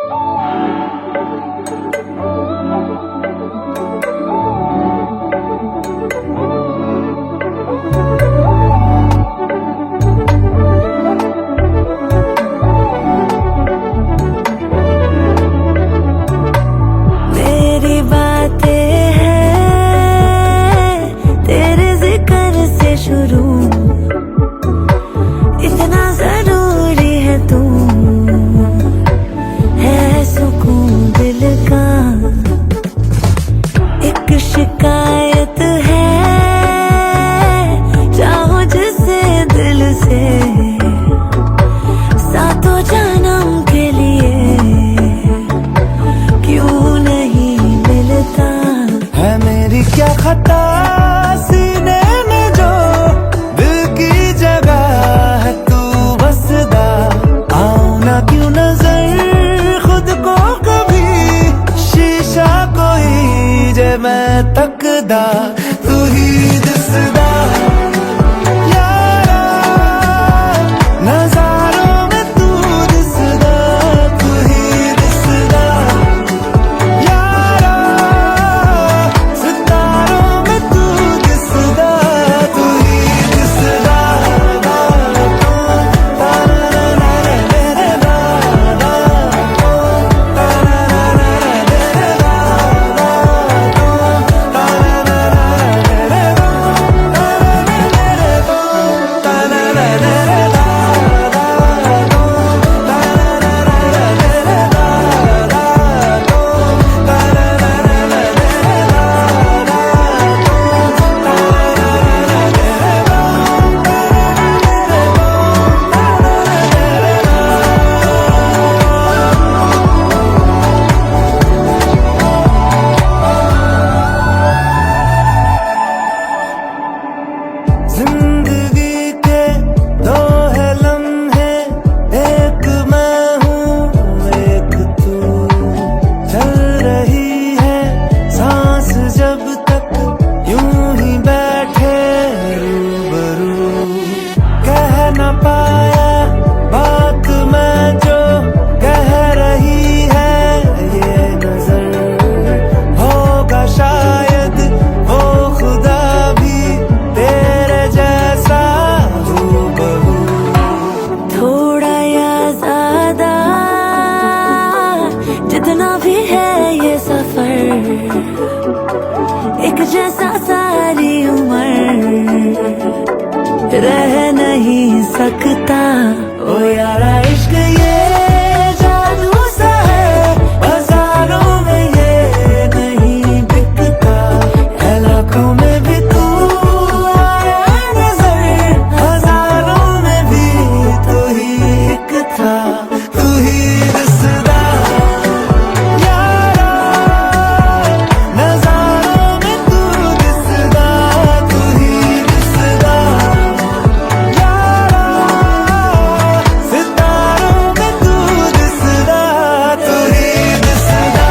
मेरी बातें हैं तेरे जिक्र से शुरू, इतना जरूरी है तू, है सुकून दिल का। एक शिकायत है चाहो जिसे दिल से, सातों जन्म के लिए क्यों नहीं मिलता। है मेरी क्या खता सीने में जो दिल की जगह है तू बसदा, आओ ना क्यों नजर खुद को कभी शीशा कोई जे मैं तकदा, तू ही दिसदा यारा नजारों में तू दिसदा, तू ही दिसदा यारा सितारों में तू दिसदा, तू ही दिसदा। जिंदगी के दो है लम्हे, एक मैं हूँ एक तू, चल रही है सांस जब तक यूं ही बैठे रूबरू, कह न पाया बात मैं जो कह रही है ये नजर, होगा शायद वो खुदा भी तेरे जैसा हूबहू। थोड़ा या ज्यादा जितना भी है ये सफर, एक जैसा सारी उम्र रह नहीं सकता। ओ यारा इश्क ये जादू सा है, बाजारों में ये नहीं बिकता, है लाखों में भी तू आया नजर, हजारों में भी तू ही एक था, तू ही दिसदा यारा नजारों में तू दिसदा, तू ही दिसदा यारा सितारों में तू दिसदा, तू ही दिसदा।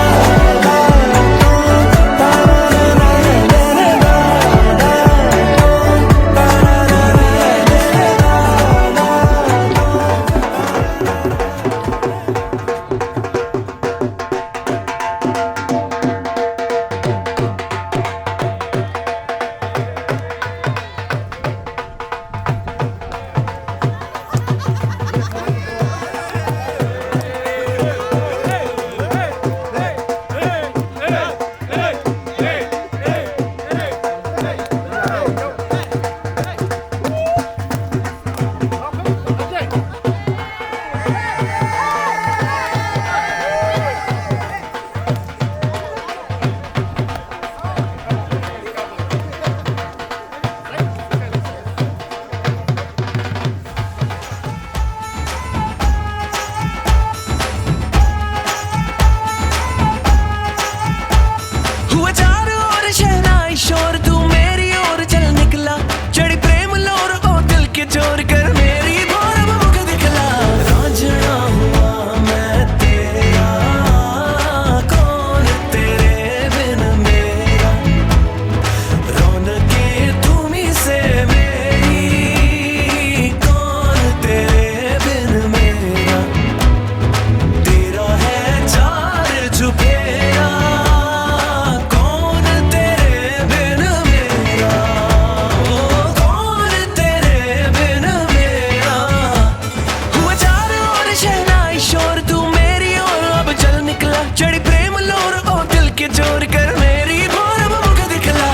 चढ़ी प्रेम लोर ओ दिल के जोर कर मेरी भोर मुख दिखला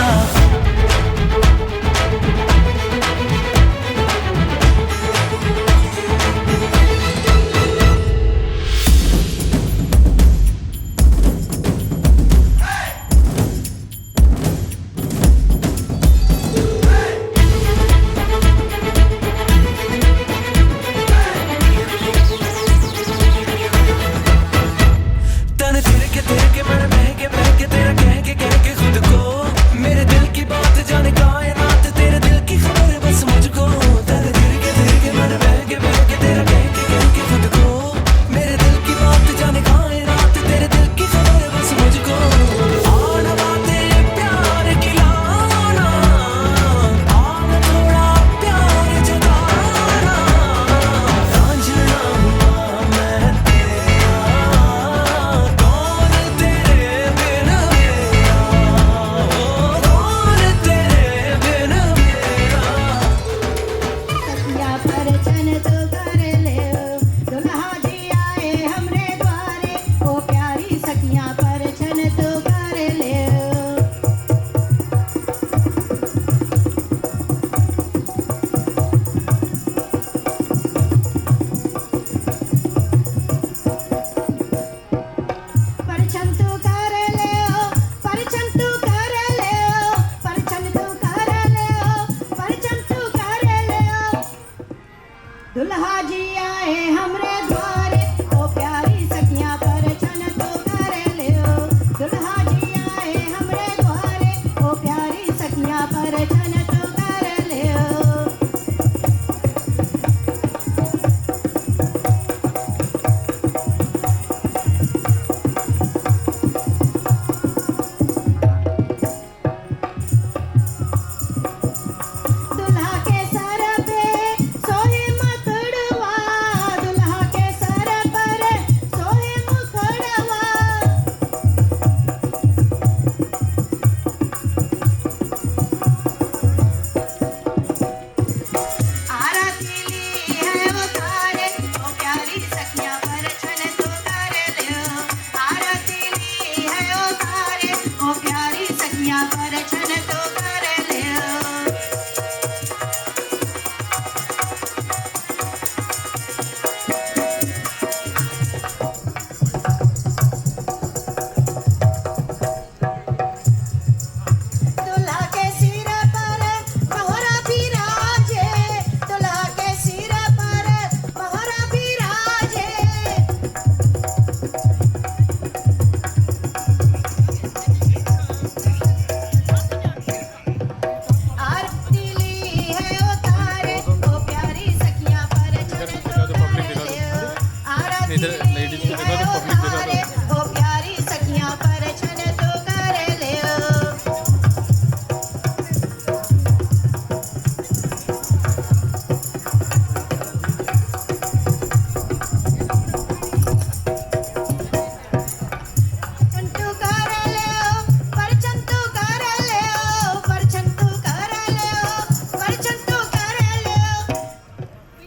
तन तेरे के मैं बह के तेरा कह के खुद को मेरे दिल की बात जाने कायनात तेरे दिल की खबर बस मुझको तन तेरे के मैं बह के तेरा कह के खुद को मेरे दिल की बात जाने कायनात तेरे दिल की खबर बस मुझको आना बातें प्यार की लाना आना थोड़ा प्यार जताना रांझना हुआ मैं तेरा कौन तेरे बिन मेरा कौन तेरे बिन मेरा सखिया परछन तो कर ले दुल्हा जी आए हमरे द्वारे ओ प्यारी सखिया परछन तो कर ले परछन तो कर ले परछन तो कर ले परछन तो कर ले परछन तो कर ले दुल्हा जी आए हमरे द्वारे ओ प्यारी सखिया परछन तो कर ले दुल्हा जी आए हमरे द्वारे ओ प्यारी सखिया परछन तो कर ले दुल्हा के सर पे सोहे मकड़वा दुल्हा के सर पर सोहे मकड़वा आरती ली है उतारे ओ प्यारी सखिया परछन तो कर ले आरती ली है उतारे ओ प्यारी सखिया परछन तो कर ले दुल्हा के सिर पर मोहरा बिराजे दुल्हा के सिर पर मोहरा बिराजे आरती ली है उतारे ओ प्यारी सखिया परछन तो कर ले आरती ली है उतारे ओ प्यारी सखिया परछन तो कर ले परछन तो कर ले परछन तो कर ले परछन तो कर ले परछन तो कर ले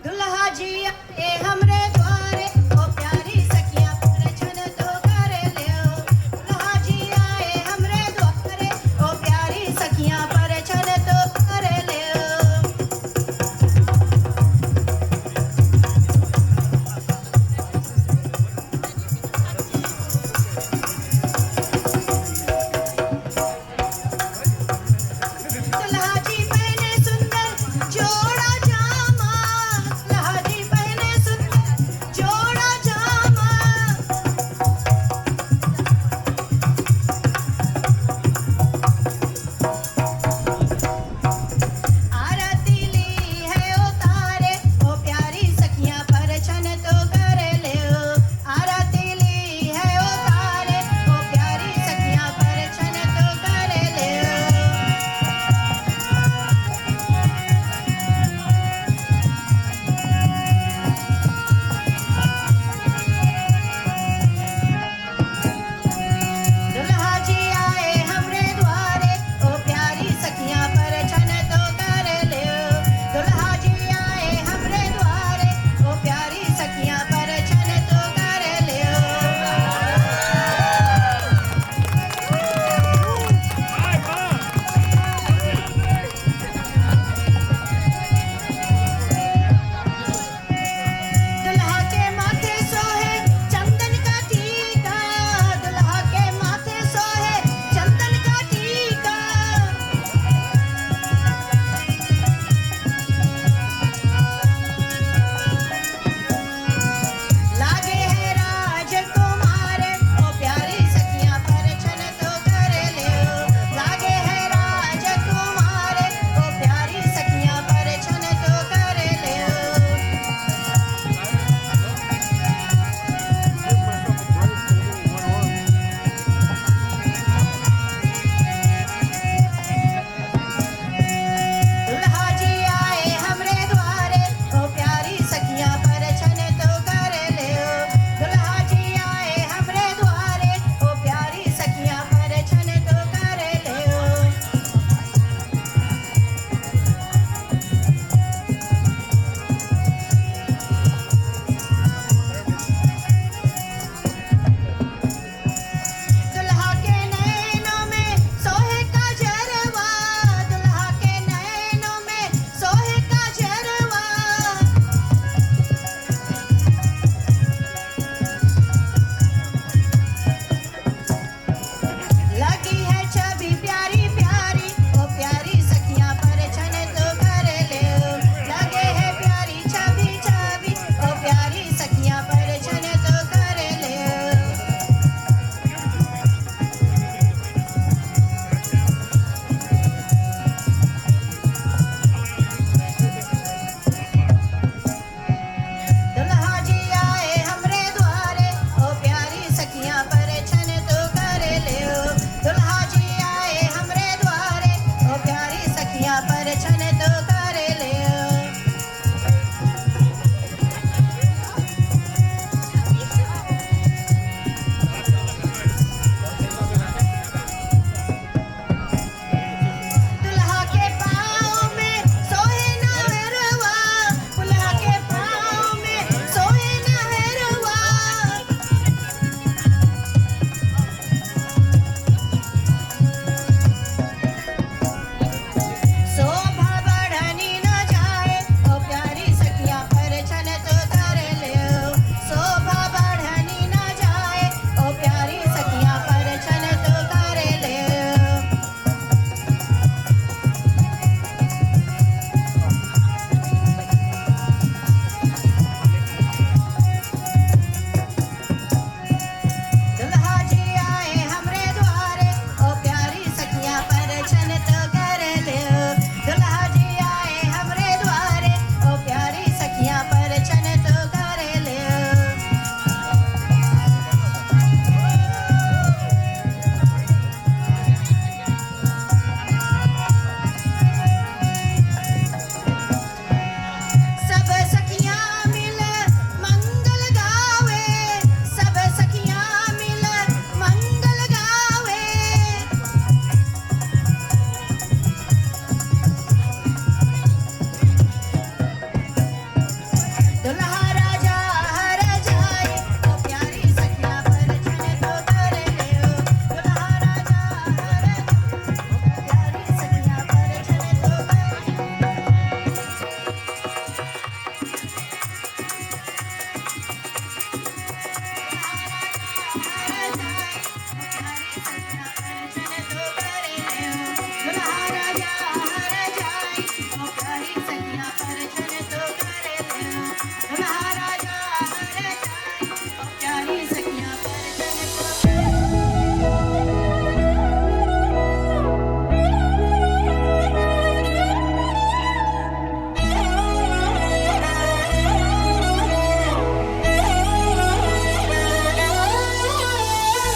दुल्हा जी आए हमरे द्वारे ओ प्यारी सखिया परछन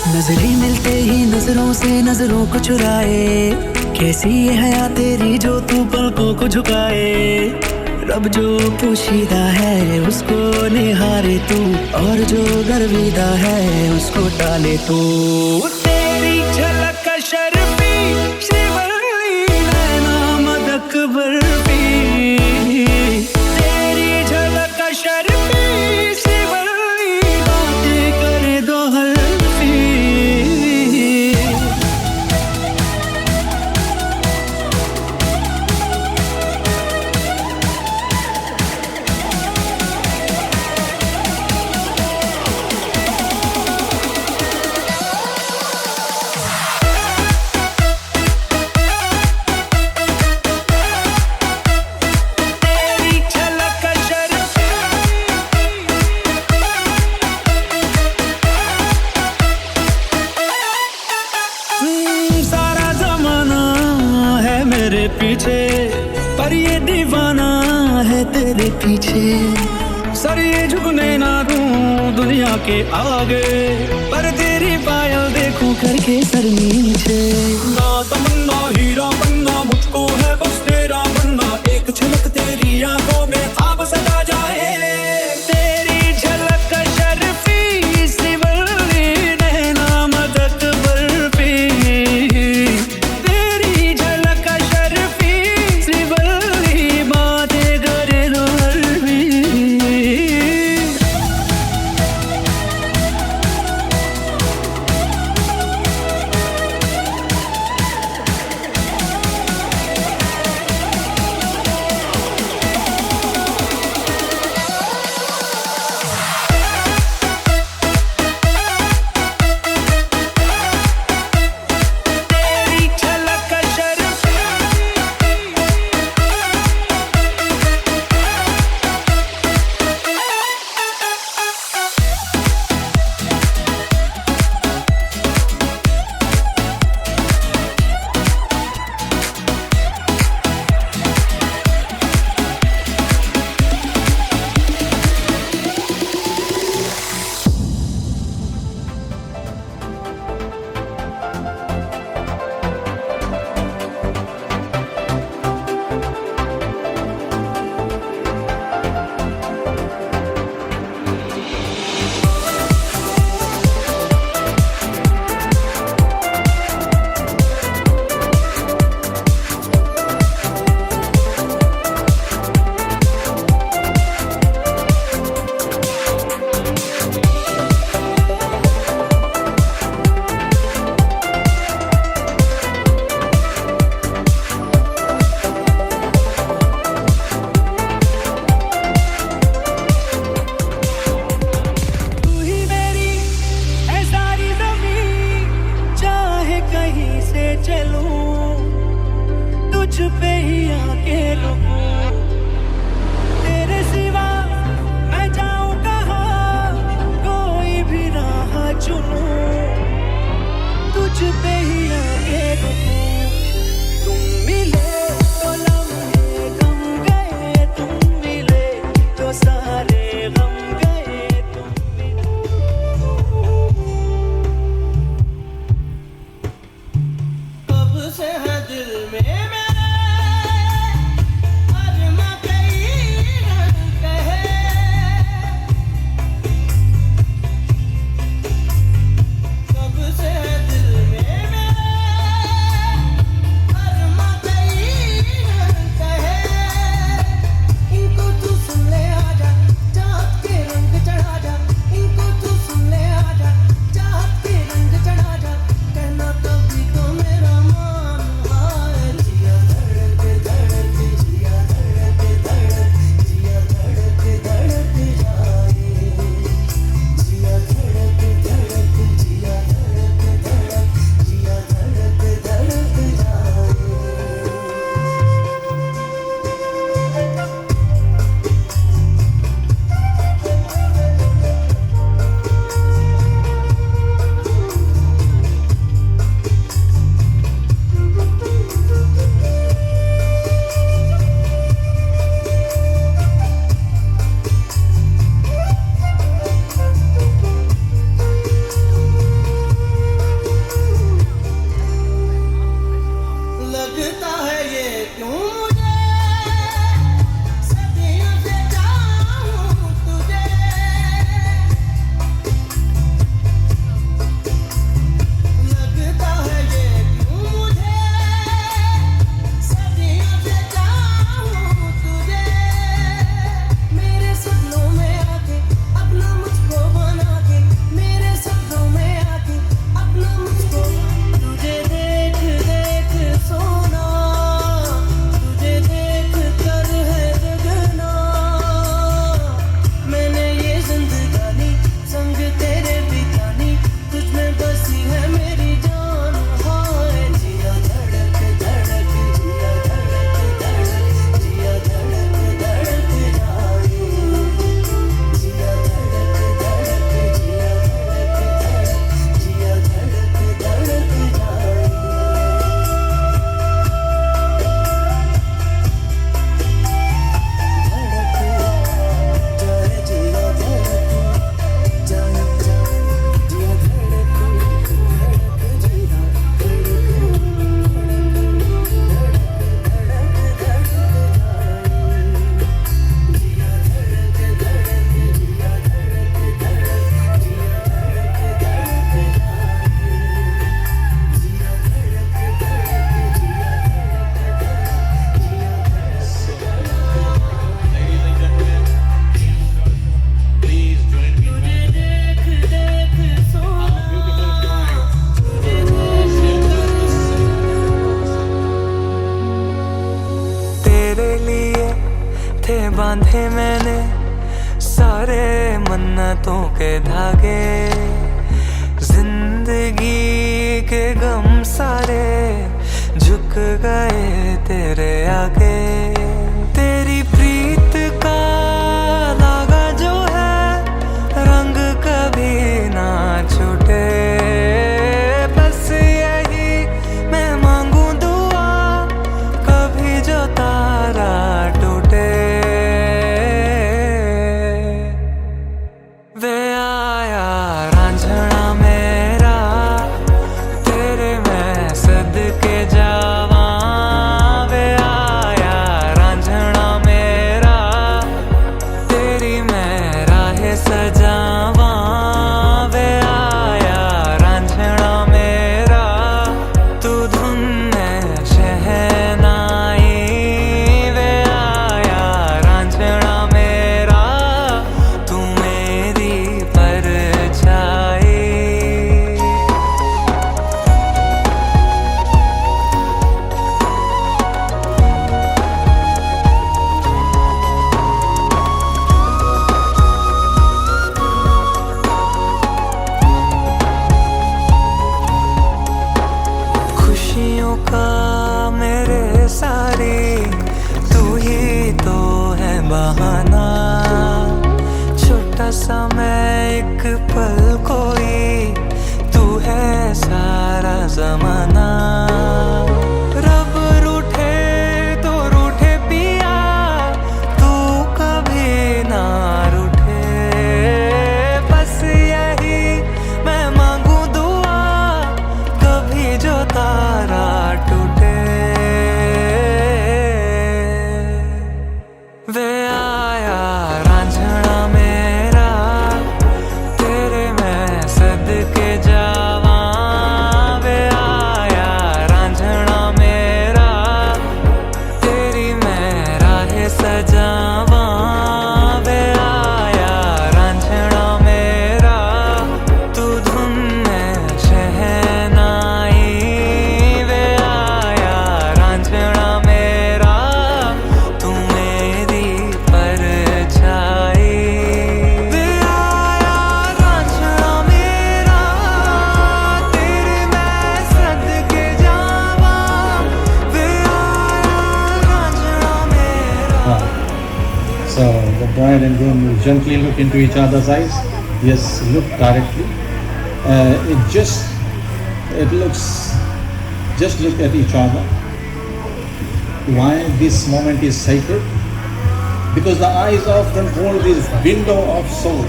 नजरें मिलते ही नजरों से नजरों को चुराए, कैसी ये हया तेरी जो तू पलकों को झुकाए। रब जो पोशीदा है उसको निहारे तू, और जो गर्विदा है उसको टाले तू। तेरी झलक का शर्फी श्रीवल्ली नैना मदक बर्फी, तेरी झलक का शर्फी श्रीवल्ली बातें करे दो हल्फी। सारा जमाना है मेरे पीछे, पर ये दीवाना है तेरे पीछे। सर ये झुकने ना दूं दुनिया के आगे, पर तेरी पायल देखूं करके सर नीचे। ना तमन्ना हीरा बनना, मुझको है बस तेरा बनना, एक झलक तेरी आंखों में ख्वाब सजा जाए। तेरी झलक का शर्फी श्रीवल्ली नैना मदक बर्फी, तेरी झलक का शर्फी श्रीवल्ली बातें करे दो हल्फी। बांधे मैंने सारे मन्नतों के धागे, जिंदगी के गम सारे झुक गए तेरे आगे। तेरी प्रीत का धागा जो है रंग कभी ना छूटे, बस यही मैं मांगू दुआ कभी जो तारा टूटे। वे आया रांझना मेरा तेरे मैं सदके जावा, वे आया रांझना मेरा तेरी मैं राह सजावा, वे आया रांझना मेरा तू धुन में शहनाई, वे आया रांझना मेरा तू मेरी परछाई। खुशियों का मेरे सारी तू ही तो है बहाना, छोटा सा मैं एक पल कोई तू है सारा जमाना। रब रूठे तो रूठे पिया तू कभी ना रूठे, बस यही मैं मांगू दुआ कभी जो तारा टूटे। वे आया रांझना मेरा तेरे मैं सदके जावा, वे आया रांझना मेरा तेरी मैं राह सजावा, वे आया रांझना मेरा तू धुन में शहनाई, वे आया रांझना मेरा तू मेरी परछाई। वे आया रांझना मेरा तेरे मैं सदके जावा, वे आया रांझना मेरा। So the bride and groom will gently look into each other's eyes. Yes, look directly. Just look at each other. Why this moment is sacred? Because the eyes often hold this window of soul.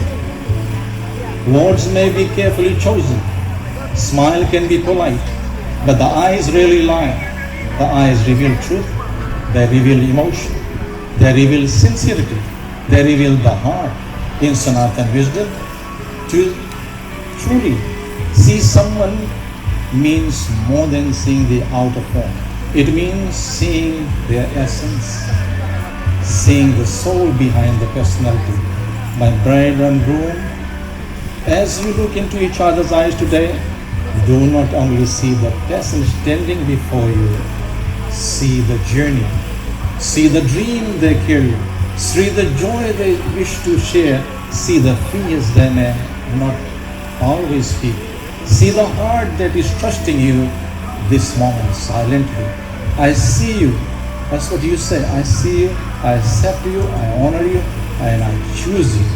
Words may be carefully chosen. Smile can be polite, but the eyes really lie. The eyes reveal truth. They reveal emotion. They reveal sincerity. They reveal the heart. In Sanatana wisdom, to truly see someone means more than seeing the outer form. It means seeing their essence, seeing the soul behind the personality. My bride and groom, as you look into each other's eyes today, do not only see the person standing before you, see the journey, see the dream they carry, see the joy they wish to share, see the fears they may not always speak, see the heart that is trusting you this moment silently. I see you. That's what you say. I see you, I accept you, I honor you, and I choose you.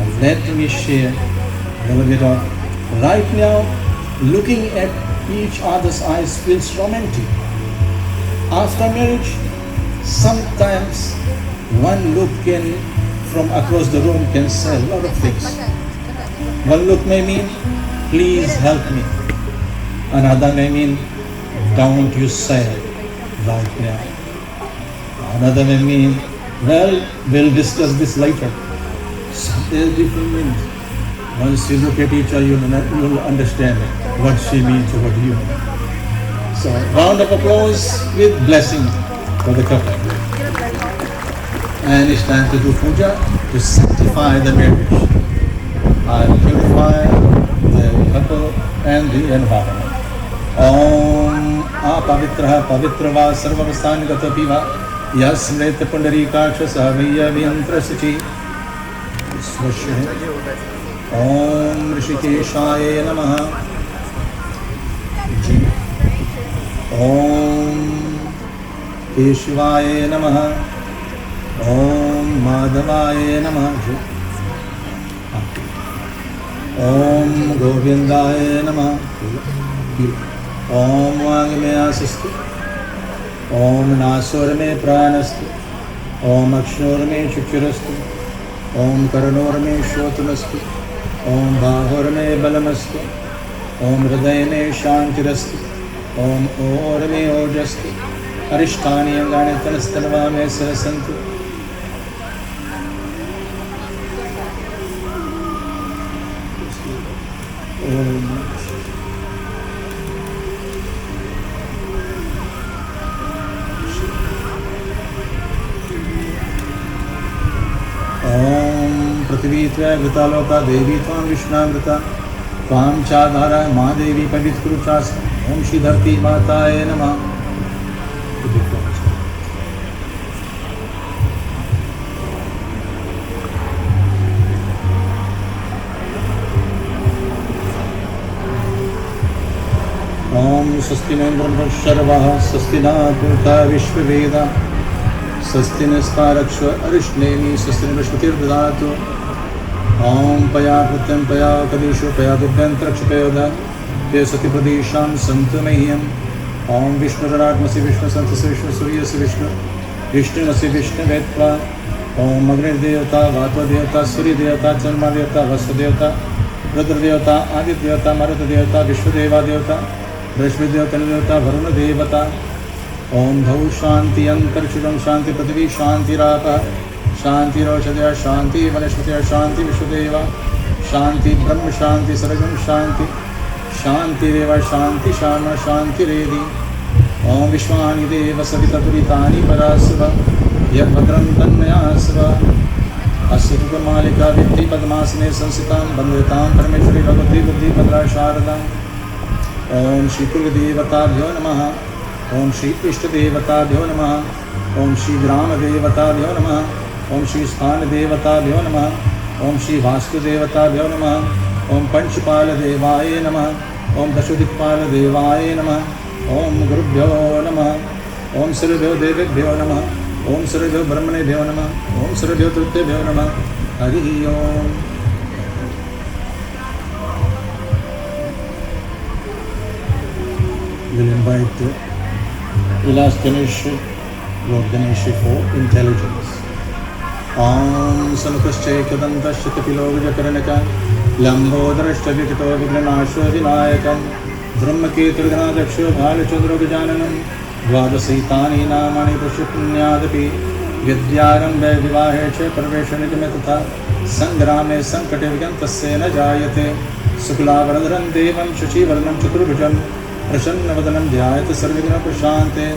And let me share a little bit of right now. Looking at each other's eyes feels romantic. After marriage, sometimes one look from across the room can say a lot of things. One look may mean, please help me. Another may mean, don't you say right now. Another may mean, well, we'll discuss this later. So there's different meanings. Once you look at each other, you'll understand what she means or what you mean. So, round of applause with blessing for the couple. And it's time to do puja to sanctify the marriage. I purify the couple and the environment. Om apavitra pavitra va sarvavasthan gata piva यस्मृत पुंडरीकाक्ष सहवीयभियंत्रशचि स्वस्य ओम ऋषिकेशाय नमः। जी ओम केशवाय नमः। ओम माधवाय नमः। ओम गोविंदाय नमः। ओम वांग में आसस्तु। ओम नासोर में प्राणस्तु। ओम अक्षोर में चक्षुरस्तु। ओम कर्णोर में श्रोत्रमस्तु। ओम बाहोर में बलमस्तु। ओम हृदय में शांतिरस्तु। ओम ओर में ओजस्तु। अरिष्टानि अंगानि तनस्तनवा में सहसन्तु। ओम पृथ्वी त्वयघृतालोका देवी त्वां विष्णामृता त्वां चाधारा महादेवी पवित्रचास्म। ओम श्री धरती माताय नमः। ओम स्वस्ति न इंद्रो शर्वः स्वस्ति न पूर्वा विश्ववेदाः स्वस्ति नस्तारक्ष्व अरिष्णेमि स्वस्ति न बृहस्पतिर्दधातु। ओम पया कृत्यं पया कदीशो पया दिव्यंतरक्षपयोधा ते सति प्रदेशां सन्तु मह्यम्। ओम विष्णुरात्मसि विष्णु सन्तसि विष्णु सूर्यसि विष्णु विष्णुमसि विष्णुवेत्वा। ओम अग्निर्देवता वात्वदेवता सूर्यदेवता चन्द्रमादेवता वसुदेवता रुद्रदेवता आदित्यदेवता मरुतदेवता विश्वदेवादेवता बृहस्पतिदेवता वरुणदेवता। ओम धौ शांति अंतरिक्षं शांति पृथ्वी शांतिरापः शांतिरौषधयः शांति वनस्पतयः शांति विश्वदेवा शांति ब्रह्म शांति सर्वं शांति शांतिरेव शांति शाम शांतिरेधि। ओम विश्वानि देव सवितपुरितानि परास्व यद्भद्रं तन्मयास्व। अस्य मालिका वित्ति पद्मासने संस्थितां वन्दतां परमेश्वरी भगवती बुद्धिभद्रा शारदाम्। ओम श्री कुलदेवताभ्यो नमः। ओम श्री इष्टदेवताभ्यो नमः। ओम श्री ग्रामदेवताभ्यो नमः। ओम श्री स्थानदेवताभ्यो नमः। ओम श्री वास्तुदेवताभ्यो नमः। ओम पंचपालदेवाय नमः। ओम दशदिक्पालदेवाय नमः। ओम गुरुभ्यो नमः। ओम सर्वेभ्यो देवेभ्यो नमः। ओम सर्वेभ्यो ब्रह्मणेभ्यो नमः। ओम सर्वेभ्यो तृतीयभ्यो नमः। हरि ओम। We'll invite Vilas Ganesh, Lord Ganesh for intelligence. Om Sanukaschaikadantashya Kapilo Vijakarnika Lambodharashya Vikito Vigranashya Vinayakam Brahmaketurganadaksha Bhalachandra Gajananam Dvadasitani Namani Prashippunyadapi Vidyarambe Vivahecha Parveshanijametata Sangrame Sankate Vigantasya na Jayate Suklavaradharam Devam Shachivarnam Chaturbhujam प्रसन्नवदनं ध्यायेत सर्वविघ्न प्रशान्ते।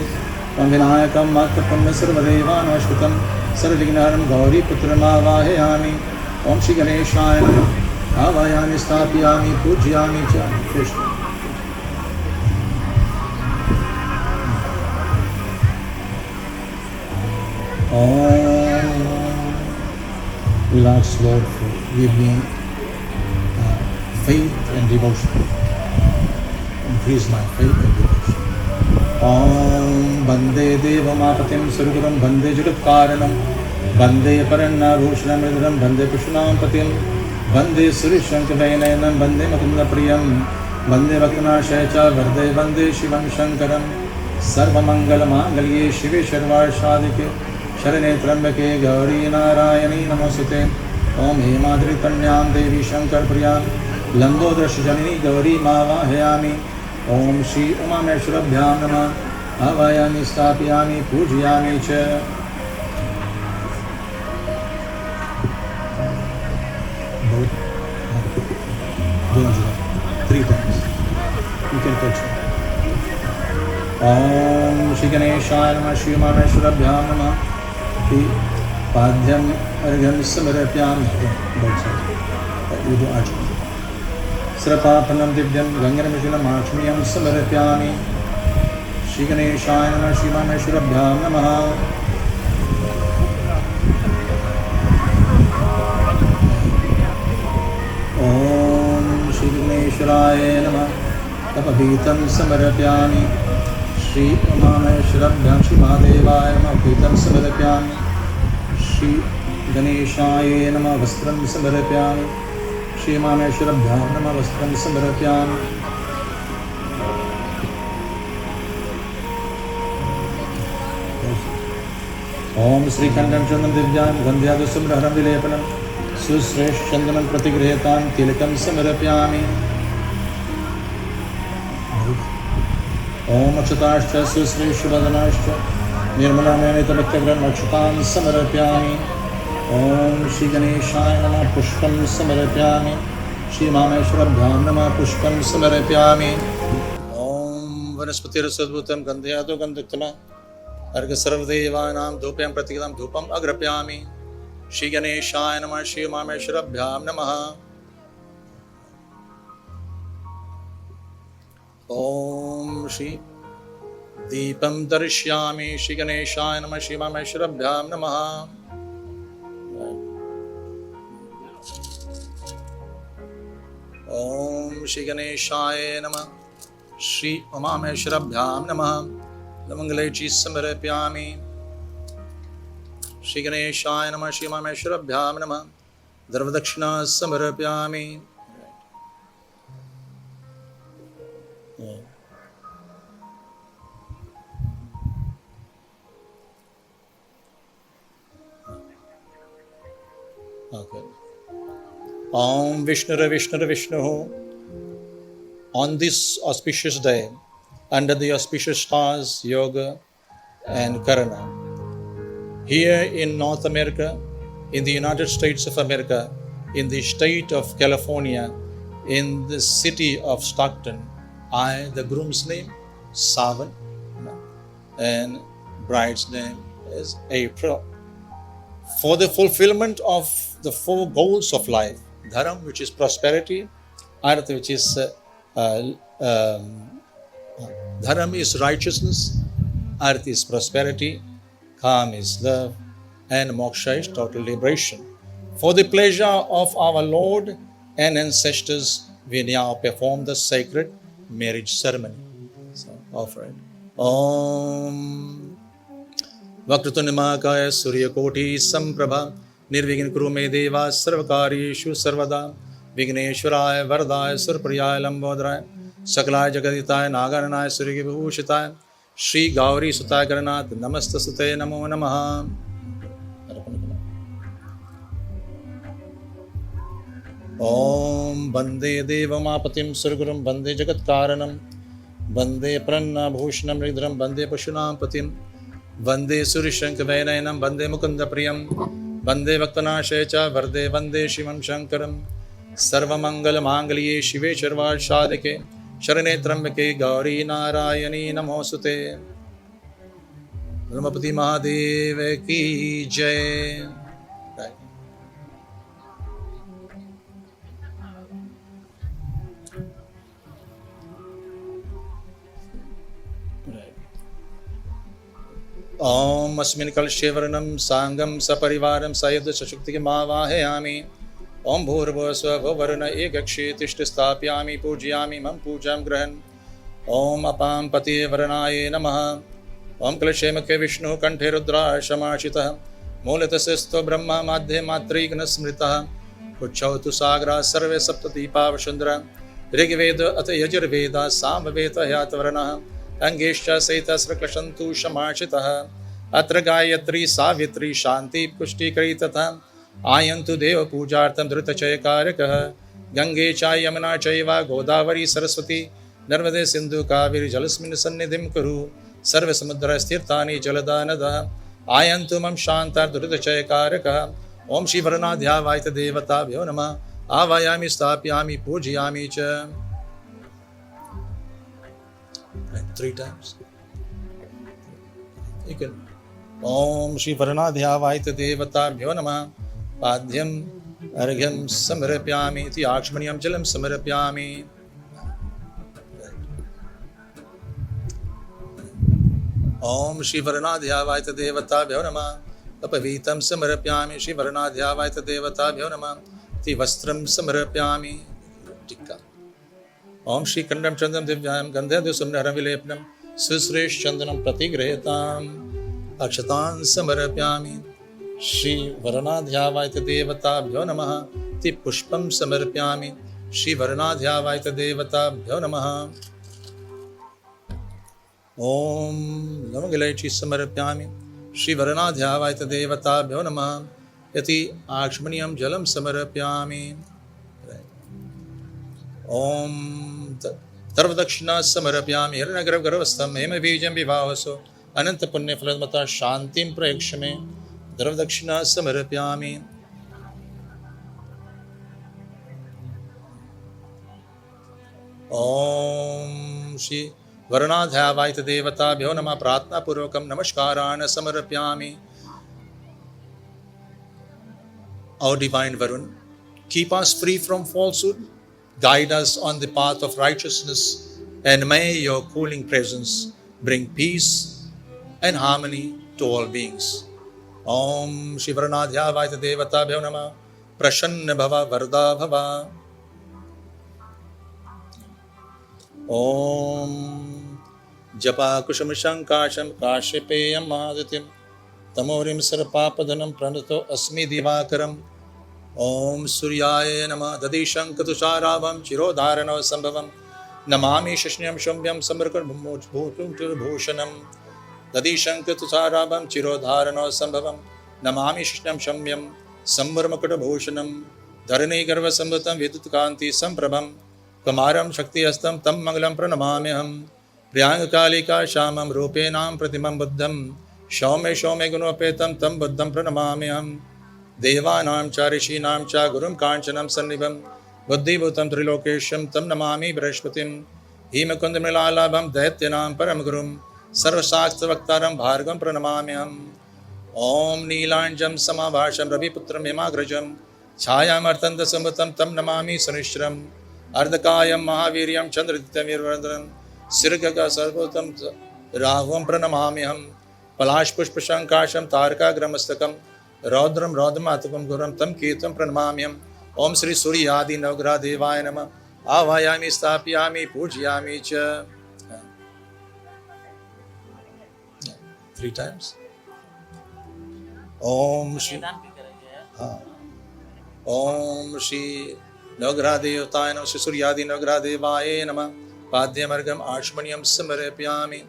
त्वं विनायकं मातृपुण्य सर्वदेवानमस्कृतं सर्वविघ्नहरं गौरीपुत्रमावाहयामि। ओम श्री गणेशाय नमः। आवाहयामि स्थापयामि पूजयामि च कृष्ण। ओम relax Lord for give me faith and devotion. Increase my faith and devotion. Om Bande Devamapatiam Suruguram Bande Jagatkaranam Bande Parannabhushanam Ridram Bande Pushanam Patim Bande Surishankavayanam Bande Makunda Priyam Bande Bhaktanashaya Varde Bande Shivam Shankaram Sarvamangalamagalye Shive Sharvashadike Sharane Trambake Gauri Narayani Namosute. Om Hemadri Kanyam Devi Shankar Priyam Lambodra Janini Gauri Mavahayami. ओम श्री उमामेश्वरभ्यां नमः। आवाहयामि स्थापयामि पूजयामि च। Three times. You can touch it. ओम श्री गणेशाय नमः। श्री उमामेश्वरभ्यां नमः। पाद्यम अर्घ्यं समर्पयामि। You do archery. Srapapanam divyam gangaramishunam achmiyam samarapyami. Shri Ganeshaya namaha. Shri Mameshwarabhyam namaha. गणेश्वराय नमः तपवीतं समर्पयामि श्री उमामहेश्वराभ्यां श्री महादेवाय नमः पीतं समर्पयामि श्री गणेशाय नमः वस्त्रं समर्पयामि श्री उमामहेश्वराभ्यां नमः वस्त्रं समर्पयामि ओम श्रीखंडं चंदन दिव्यां गंध्यादुसुम्रहरं विलेपनं सुश्रेष्ठचन्दनं प्रतिगृह्यतां तिलकं समर्पयामि ओम अक्षताश्च सुश्रेष्ठवदनाश्च निर्मलानयनितभक्तग्रहं अक्षतां समर्पयामि ओम श्री गणेशाय नमः पुष्पं समर्पयामि श्री मामेश्वराभ्यां नमः पुष्पं समर्पयामि ओम वनस्पतिरसद्भूतं गन्धयादो गन्धक्तमा अर्घ सर्वदेवानां धूपं प्रतिगतं धूपम् अग्रप्यामि श्री गणेशाय नमः श्री उमामेश्वराभ्यां नमः ओम श्री दीपं दर्शयामि श्री गणेशाय नमः श्री उमामेश्वराभ्यां नमः ओम श्री गणेशाय नमः श्री उमामेश्वराभ्यां नमः मंगलैची समर्पयामि श्री गणेशाय नमः श्री उमामेश्वराभ्यां नमः द्रवदक्षिणा समर्पयामि Om Vishnu. On this auspicious day, under the auspicious stars Yoga and Karana, here in North America, in the United States of America, in the state of California, in the city of Stockton, I, the groom's name, Savan, and bride's name is April. For the fulfillment of the four goals of life, Dharam, which is prosperity, Arth, which is Dharam is righteousness, Arth is prosperity, Kam is love, and Moksha is total liberation. For the pleasure of our Lord and ancestors, we now perform the sacred marriage ceremony. So, offer it. Om Vakrutunda Mahakaya Suryakoti Samprabha Nirvighna Kuru Me Deva Sarvakaryeshu Sarvada Vigneshwaraya Vardaya Surpriyaya Lambodharaya Sakalaya Jagaditaya Nagaranaaya Suryagibhushitaya Shri Gauri Sutaya Garanath Namasta Sute Namo Namaha. Om Bande Devamapatim Surgurum Bande Jagat Karanam Bande Pranna Bhushanam Ridram Bande Pashunam Patim Bande Surishankavenayanam Bande Mukunda Priyam Bande Vaktanashecha Varde Bande Shivam Shankaram Sarvamangala Mangalye Shive Sharvar Shadike Sharane Trambake Gauri Narayani Namosute Brahmapati Mahadeva Ki Jai. Om Asmin Kalshevaranam Sangam Saparivaram Sayad Shashukti Mavahayami Om Bhurvasva Vavarana Ekakshi Tishtastapyami Pujyami Mam Pujam Grahan Om Apam Pati Varanaye Namaha Om Kalshemake Vishnu Kanthe Rudra Shamashitah Mulatasesto Brahma Madhe Matrigna Smritaha Puchautu Sagra Sarve Saptati Pavashandra Rigveda Ata Yajurveda Samaveta Yatavaranaha Angeshcha Saitasra Klashantu Shamashitah Atra Gayatri Savitri Shanti Pushti Karitatha Ayantu Deva Pujartam Drita Chayakarakah Gange Chayamana Chaiva Godavari Saraswati Narmade Sindhu Kaviri Jalasmin Sannidhim Kuru Sarva Samudra Stirthani Jaladanada Ayantu Mam Shantar Drita Chayakarakah Om Shivaranadhya Vaita Devata Vyonama Avayami Stapyami Pujyami Cha. And 3 times. You can. Om Shri Varanadhya Vaita Devata Vyonama Padhyam Argham Samarapyami Iti Akshmaniyam Jalam Samarapyami. Om Shri Varanadhya Vaita Devata Vyonama Apavitam Samarapyami Shri Varanadhya Vaita Devata Vyonama Iti Vastram Samarapyami. Tikka. Om Shri condemn चंदन दिव्याम गंधे सुंदरम विलेपनम सुश्रेष्ठ चंदनम प्रतिगृहताम अक्षतान समर्पयामि श्री वरनाध्यावायत देवताभ्यो नमः ति पुष्पम समर्पयामि श्री वरनाध्यावायत देवताभ्यो नमः ओम लवंगिलैची समर्पयामि श्री वरनाध्यावायत देवताभ्यो नमः यति आक्ष्मणीयं जलं समर्पयामि ओम सर्वदक्षिणा समर्पयामि हिरण्यगर्भगर्भस्थं हेमबीजं विवाहसो अनंत पुण्य फलमता शांतिं प्रयक्ष में सर्वदक्षिणा समर्पयामि ओम श्री वरुणाध्यावायत देवताभ्यो नमः प्रार्थना पूर्वकं नमस्कारान् समर्पयामि Our divine Varun, keep us free from falsehood, guide us on the path of righteousness, and may your cooling presence bring peace and harmony to all beings. Om Shri Varanadhyavayata Devatabhyo Namah Prashanna Bhava Varda Bhava. Om Japa Kusham Shankasham Kashipeyam Mahaditim तमोरिम सर्पापदनम प्रणतो अस्मि दिवाकरम ओम सूर्याय नमः दधिशंक तुषाराभम चिरोधारणव संभवम नमामि शशन्यम शुंभ्यम समरकर्भूषणम दधिशंक तुषाराभम चिरोधारणव संभवम नमामि शशन्यम शुंभ्यम संवरमकुटभूषणम धरणी गर्भ संभतम विद्युत कांति संप्रभम कुमारम शक्तिहस्तं तम मंगलम प्रणमाम्यहम प्रियांग कालिका श्यामम रूपेणाम प्रतिमं बुद्धम शौमे शौमे गुणोपेतं तं बुद्धं प्रणमाम्यहं देवानां च ऋषीणां च गुरुं काञ्चनं सन्निभं बुद्धिभूतं त्रिलोकेशं तं नमामि बृहस्पतिं हेमकुन्दमृलालाभं दैत्यनां परं गुरुं सर्वशास्त्रवक्तारं भार्गवं प्रणमाम्यहम् ॐ नीलाञ्जं समाभाषं रविपुत्रं हिमाग्रजं छायामर्तन्दसंवतं तं नमामि शनिश्चरम् अर्धकायं महावीर्यं चन्द्रदित्यं वीरभद्रं सिरगगा सर्वोत्तम राहुं प्रणमाम्यहम् पलाशपुष्पशङ्काशं तारकाग्रमस्तकं रौद्रं रौद्रमातकं गुरुं तं कीर्तं प्रणमाम्यहम् ओम श्री सूर्यादि नवग्रह देवाय नमः आवाहयामि स्थापयामि पूजयामि च 3 times ओम श्री ओम श्री नवग्रह देवताय नमः श्री सूर्यादि नवग्रह देवाय नमः पाद्यमर्घम् आचमनीयं समर्पयामि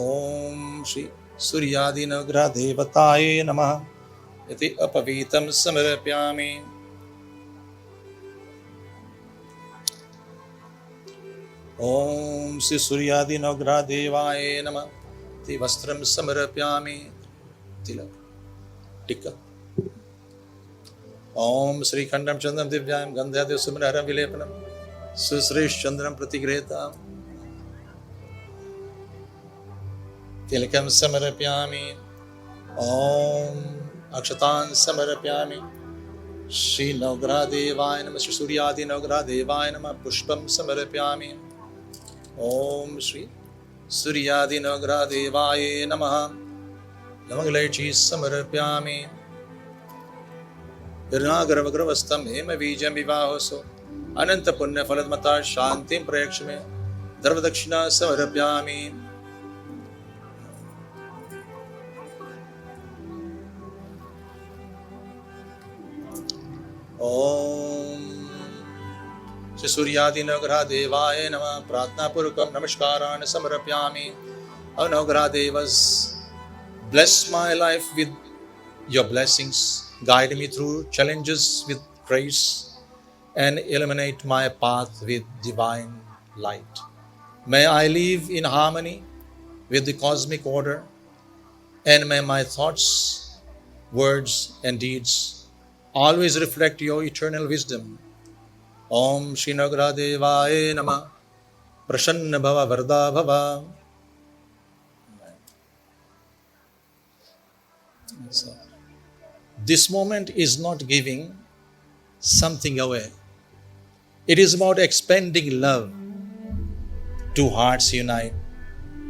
ओम श्री सूर्यादि नवग्रह देवताय नमः इति अपवीतं समर्पयामि ओम श्री सूर्यादि नवग्रह देवाय नमः इति वस्त्रं समर्पयामि तिलक टिक्का ओम श्री खंडं चंद्रं दिव्यां गंधादि सुमनहरं विलेपनं सुश्रेष्ठ चंद्रं प्रतिगृहताम् तिलकं समर्पयामि ओम अक्षतान् समर्पयामि श्री नवग्रह देवाय नमः श्री सूर्यादि नवग्रह देवाय नमः पुष्पं समर्पयामि ओम श्री सूर्यादि नवग्रह देवाय नमः लवंगिलैची समर्पयामि हिरण्यागर्भगर्भस्थं हेमबीजं विवाहसो अनंत पुण्य फलमता शांतिं प्रयक्ष में सर्वदक्षिणा समर्पयामि ओम श्री सूर्यादि नवग्रह देवाय नमः प्रार्थना पूर्वकं नमस्कारान् समर्पयामि ओ नवग्रह देवस bless my life with your blessings, guide me through challenges with grace and illuminate my path with divine light. May I live in harmony with the cosmic order, and may my thoughts, words and deeds always reflect your eternal wisdom. Om Shri Navgraha Devaya Namah Prasanna Bhava Varda Bhava. So, this moment is not giving something away. It is about expanding love. Two hearts unite,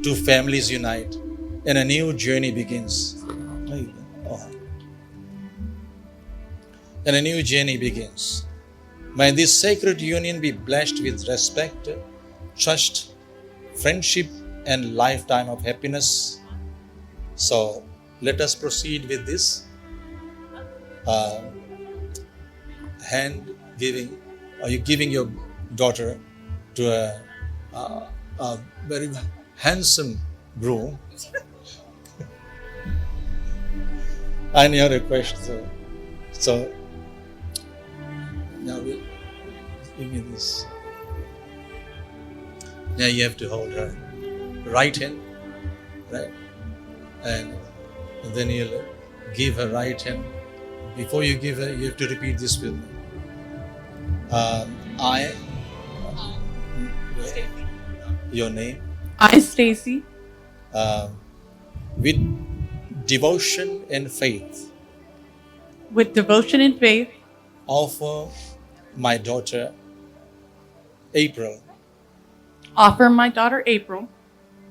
two families unite, and a new journey begins. And a new journey begins. May this sacred union be blessed with respect, trust, friendship, and lifetime of happiness. So let us proceed with this hand giving. Are you giving your daughter to a very handsome groom? And your request. So now we'll give me this. Now you have to hold her right hand, right? And then you'll give her right hand. Before you give her, you have to repeat this with me. I, your name, I, Stacy, with devotion and faith, with devotion and faith, offer my daughter April offer my daughter April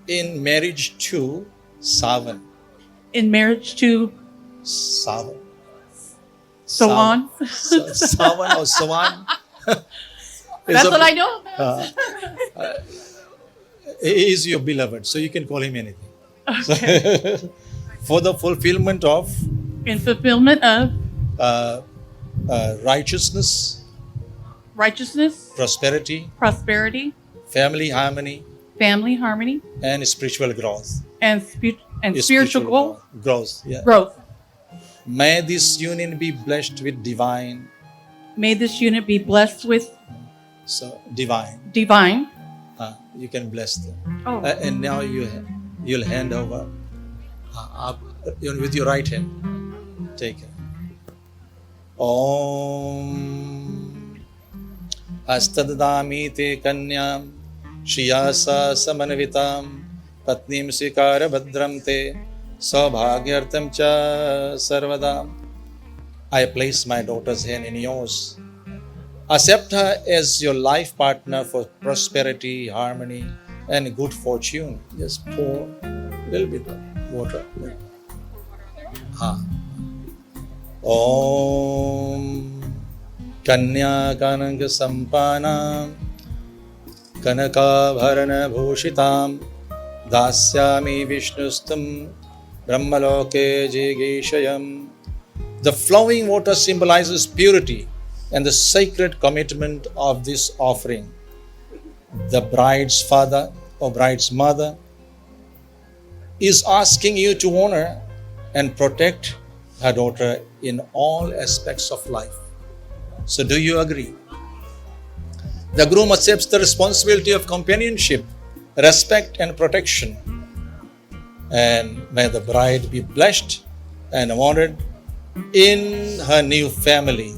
in marriage to Savan. in marriage to Savan. Sawan. Savan or Savan. That's what I know. He is your beloved, so you can call him anything. For the fulfillment of In fulfillment of righteousness, righteousness, prosperity, prosperity, family harmony, family harmony, and spiritual growth. and spiritual growth. Yeah. growth. May this union be blessed with divine. May this unit be blessed with So divine. divine. You can bless them. Oh, And now you'll hand over up, with your right hand. Take it. Om Astadadami te kanyam Shiyasa samanvitam Patnim sikara bhadram te Saubhagyartam cha sarvadam. I place my daughter's hand in yours. Accept her as your life partner for prosperity, harmony, and good fortune. Just pour a little bit of water. Om Kanya Kananga Sampana Kanakabharana Bhushitam Dasyami Vishnustam Brahmaloke Jigeshayam. The flowing water symbolizes purity and the sacred commitment of this offering. The bride's father or bride's mother is asking you to honor and protect her daughter in all aspects of life. So do you agree? The groom accepts the responsibility of companionship, respect and protection. And may the bride be blessed and honored in her new family.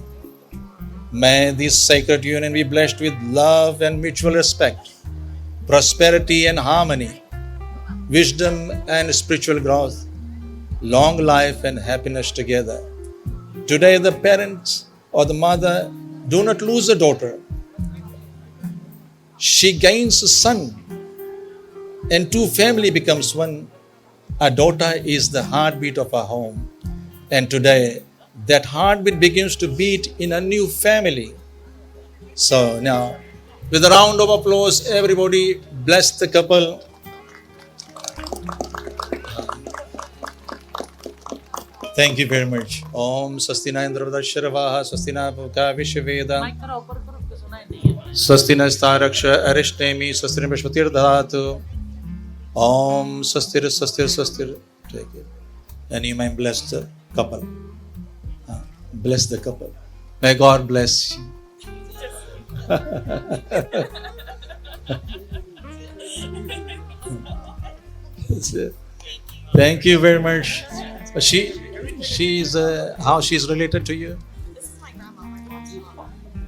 May this sacred union be blessed with love and mutual respect, prosperity and harmony, wisdom and spiritual growth, long life and happiness together. Today the parents or the mother do not lose a daughter. She gains a son and two family becomes one. A daughter is the heartbeat of our home. And today that heartbeat begins to beat in a new family. So now, with a round of applause, everybody bless the couple. Thank you very much. Om Swastina Indravadasharavaha Swastina Bhuka Vishveda Swastina Staraksha Arishtemi Swastina Vishvatir Dhatu Om Swastir Swastir Swastir. Take it. And you may bless the couple. Bless the couple. May God bless you. That's it. Thank you very much. She's how she's related to you?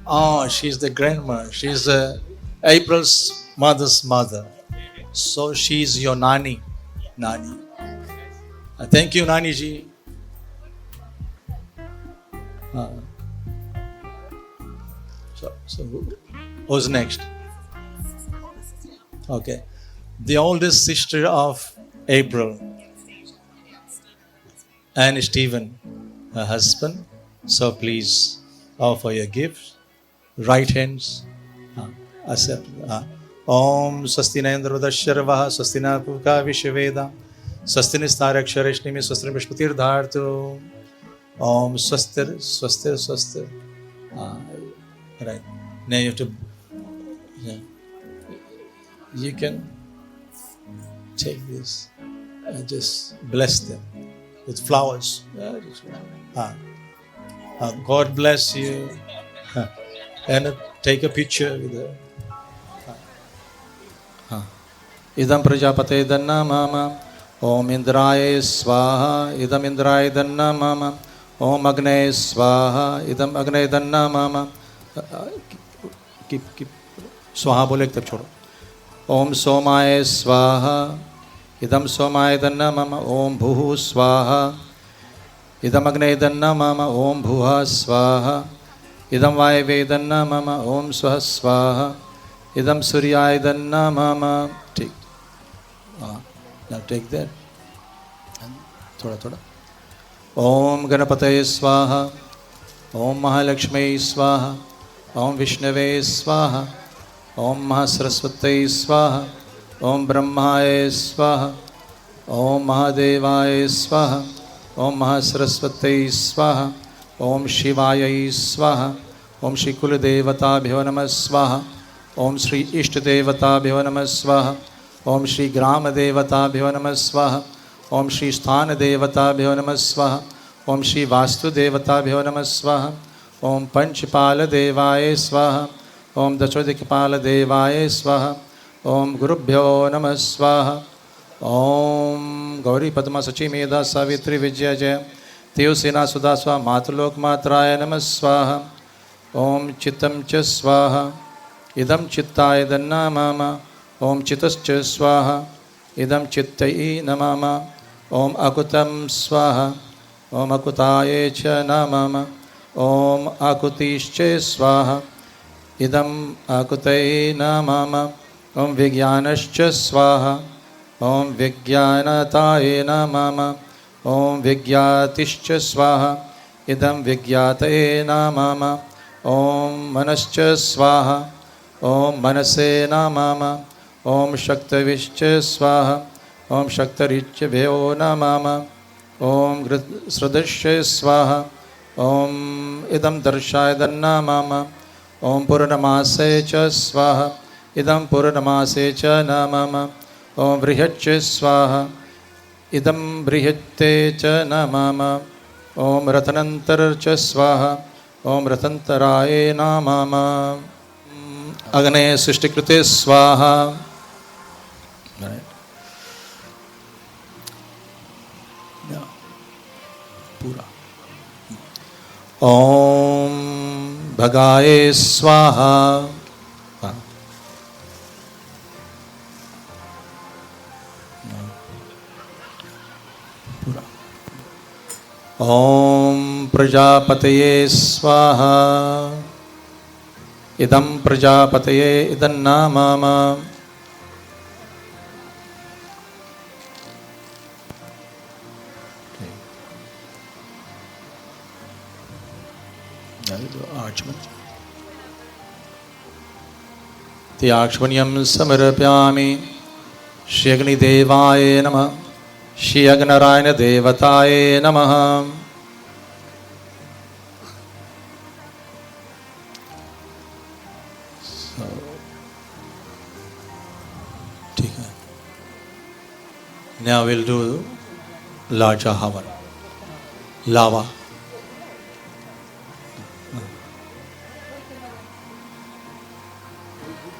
Oh, she's the grandma. She's April's mother's mother. So she's your nani. Nani. Thank you, Nani ji. So who's next? Okay. The oldest sister of April and Stephen, her husband. So please offer your gifts right hands. Accept. Om Swasti na Indra Dasharvaha, Swasti na Puka Vishveda, Swasti Nistaraksharaishnimi, Swasti Vishpatir Dhartu. Om Swastir, Swastir, Swastir. Right. Now you have to, yeah. You can take this and just bless them with flowers. God bless you. And take a picture with her. Idam Prajapate Danna Mama. Om Indraya Swaha. Idam Indraya Danna Mama. Om Agne Swaha. Idam Agne Danna Mama. Keep. Swaha bole tab chodo. Om Somaya Swaha. Idam Somaya Danna Mama. Om Bhuhu Swaha. Idam Agne Danna Mama. Om Bhuha Swaha. Idam Vayave Danna Mama. Om Swaha Swaha. Idam Suryaya Danna Mama. Take. Now take that. And thoda. Om Ganapataye Swaha. Om Mahalakshmi Swaha. Om Vishnave Swaha. Om Mahasaraswataye Swaha. Om Brahmaye Swaha. Om Mahadevaye Swaha. Om Mahasaraswataye Swaha. Om Shivaye Swaha. Om Shri Kuladevata Namah Swaha. Om Shri Ishtadevata Namah Swaha. Om Shri Grama Devata Namah Swaha. Om Shri Sthana Devata Namah Swaha. Om Shri Vastu Devata Namah Swaha. Om Panchpala Devaye Swaha. Om Dachodikpala Devaye Swaha. Om Gurubhyo Namah Swaha. Om Gauri Padma Sachi Medha Savitri Vijaya Jaya Teyosena Sudaswa Matulok Matraya Namah Swaha. Om Chittam Cha Swaha. Idam Chittaya Danna Mama. Om Chittascha Swaha. Idam Chittai Namama. Om Akutam Swaha. Om Akutaye Cha Namama. Om Akutischa Swaha. Idam Akutai Namama. Om Vijnanascha Swaha. Om Vijnanataye Namama. Om Vijnatischa Swaha. Idam Vijnataye Namama. Om Manascha Swaha. Om Manase Namama. Om Shaktavischa Swaha. Om Shaktaricha Bhyo Namama. Om Sradascha Swaha. Om Idam Darshaya Namama. Om Purnamase Cha Swaha. Idam Purnamase Cha Namama. Om Vrihatcha Swaha. Idam Vrihatte Cha Namama. Om Ratanantar Cha Swaha. Om Ratantaraye Namama. Agne Srishtikrute Swaha. Right. Yeah. Pura. Om Bhagaye Swaha. Om Prajapataye Swaha. Idam Prajapataye Idanna Mama. Tyakshvanyam samarapyami Shri Agni Devaye Namah. Shri Agnarayana Devataye Namah. Now we'll do larger havan, lava.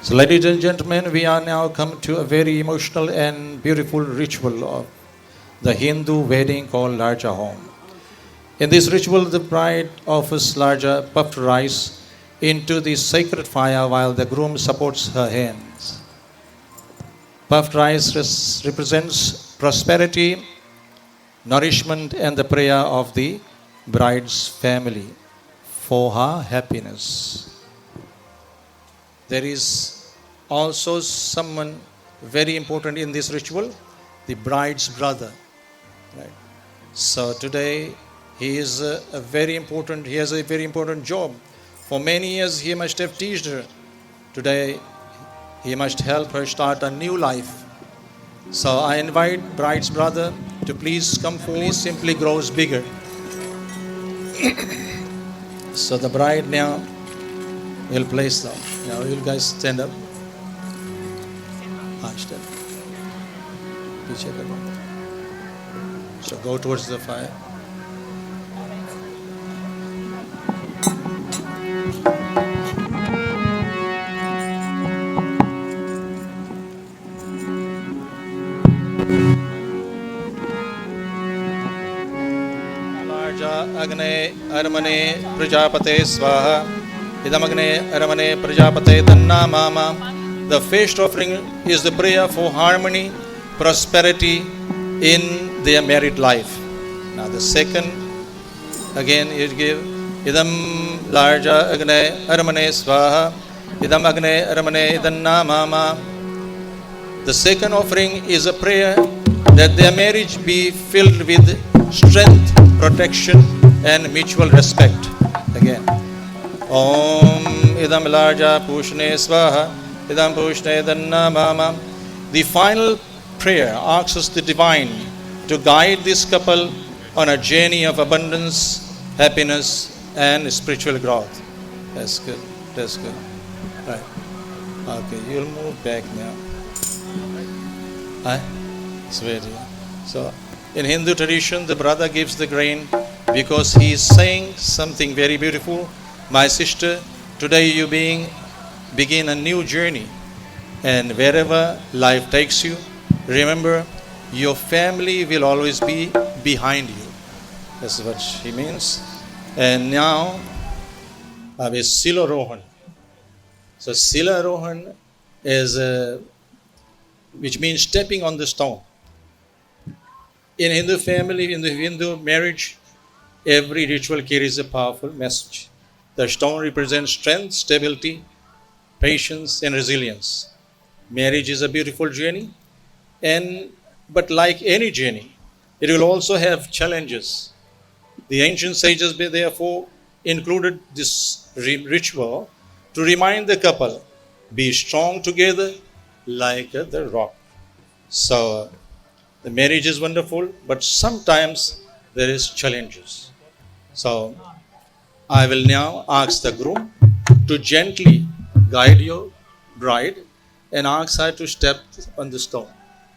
So ladies and gentlemen, we are now come to a very emotional and beautiful ritual of the Hindu wedding called Larja Home. In this ritual, the bride offers larja puffed rice into the sacred fire while the groom supports her hands. Puffed rice represents prosperity, nourishment, and the prayer of the bride's family for her happiness. There is also someone very important in this ritual, the bride's brother. Right. So today he has a very important job For many years he must have teased her. Today he must help her start a new life. So I invite bride's brother to please come forward. Simply grows bigger. So the bride now will place them. Now you guys stand up. Stand. पीछे करो. So go towards the fire. अग्ने अर्मणे प्रजापते स्वाहा इदमग्ने अर्मणे प्रजापते तन्ना मामा. The first offering is the prayer for harmony, prosperity in their married life. Now the second, again you give idam larja agne armane swaha idam agne armane idanna mama. The second offering is a prayer that their marriage be filled with strength, protection and mutual respect. Again, Om idam larja pushne swaha idam pushne idanna mama. The final prayer asks the divine to guide this couple on a journey of abundance, happiness and spiritual growth. That's good. That's good. Right. Okay, you'll move back now. Sweet. So, in Hindu tradition, the brother gives the grain because he is saying something very beautiful. My sister, today you begin a new journey, and wherever life takes you, remember your family will always be behind you. That's what he means. And now, have a Silarohan. So Silarohan is which means stepping on the stone. In Hindu family, in the Hindu marriage, every ritual carries a powerful message. The stone represents strength, stability, patience, and resilience. Marriage is a beautiful journey, but like any journey, it will also have challenges. The ancient sages therefore included this ritual to remind the couple, be strong together like the rock. So the marriage is wonderful, but sometimes there is challenges. So I will now ask the groom to gently guide your bride and ask her to step on the stone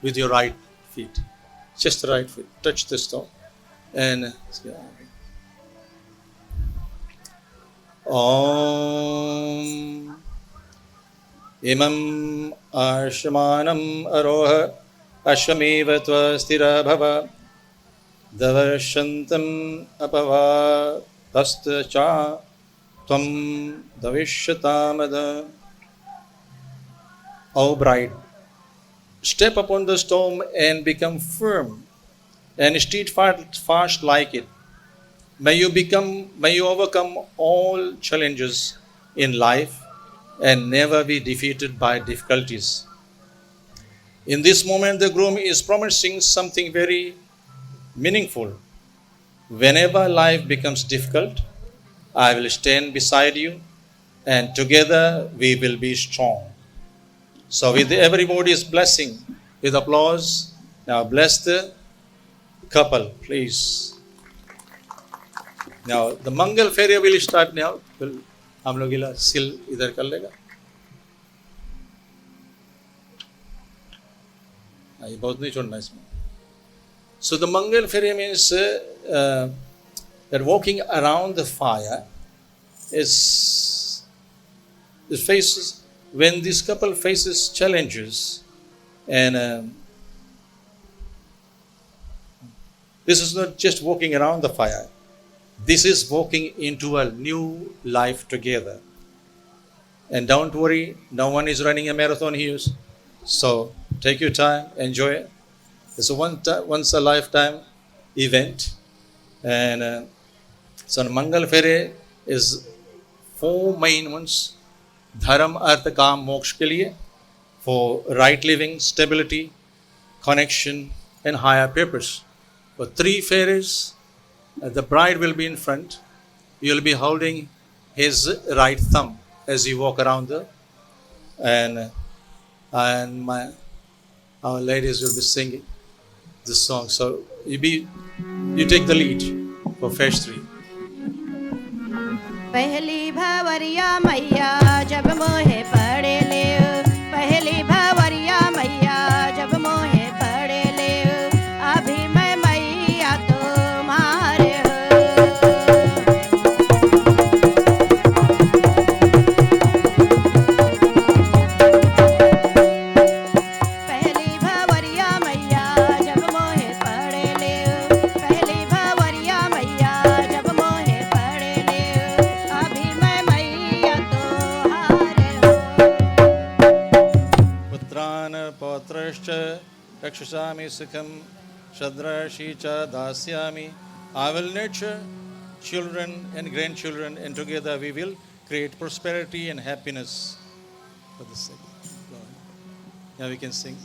with your right feet. Just the right foot. Touch the stone. And Om Imam Ashmanam Aroha Ashamiva Tvastira Bhava Davashantam Apava Tasta Cha Tvam Davishatamada. O bride, step upon the stone and become firm and steadfast like it. May you overcome all challenges in life and never be defeated by difficulties. In this moment, the groom is promising something very meaningful. Whenever life becomes difficult, I will stand beside you and together we will be strong. So with everybody's blessing, with applause, now bless the couple, please. Now the Mangal Ferya will start now. हम लोग इला सिल इधर कर लेगा. ये बहुत नहीं छोड़ना इसमें. So the Mangal Ferya means that walking around the fire is faces. When this couple faces challenges, and this is not just walking around the fire, this is walking into a new life together. And don't worry, no one is running a marathon here, so take your time, enjoy it. It's a once a lifetime event, and so Mangal Ferya is 4 main ones. धर्म अर्थ काम मोक्ष के लिए, for right living, stability, connection and higher purpose. For 3 fairies, the bride will be in front. You will be holding his right thumb as you walk around the and my our ladies will be singing this song. So you take the lead for phase 3. पहली भवरिया मैया जब मोहे पड़े ले, पहली भवरिया मैया जब मोहे पड़े ले, अभी मैं मैया तुम्हारे पहली भवरिया मैया जब मोहे पड़े ले, पहली भवरिया मैया जब मोहे पड़े ले, अभी मैं मैया तुम्हारे पुत्रान् पौत्रश्च रक्षसामि सुखं शद्रशी च दास्यामि. I will nurture children and grandchildren, and together we will create prosperity and happiness for the sake. Now we can sing.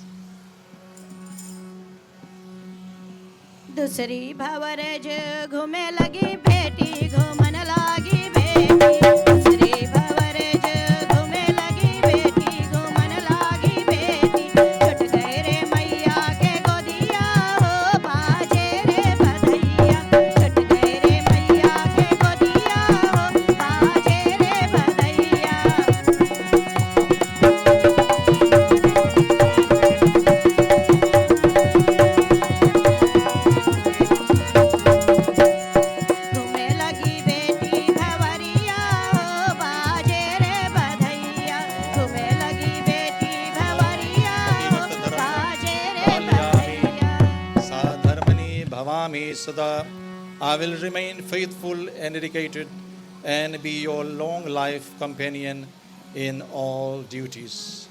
दूसरी भवरज घूमे लगी बेटी, घूमन लागी बेटी, दूसरी भवरज घूमे लगी बेटी, घूमन लागी बेटी, छुट गए रे मैया के गोदिया हो, बाजे रे बधैया, छुट गए रे मैया के गोदिया हो, बाजे रे बधैया घूमे लगी बेटी भवरिया हो, बाजे रे बधैया, घूमे लगी बेटी भवरिया हो, बाजे रे बधैया Sadharmani bhavami sada. I will remain faithful and dedicated and be your long life companion in all duties.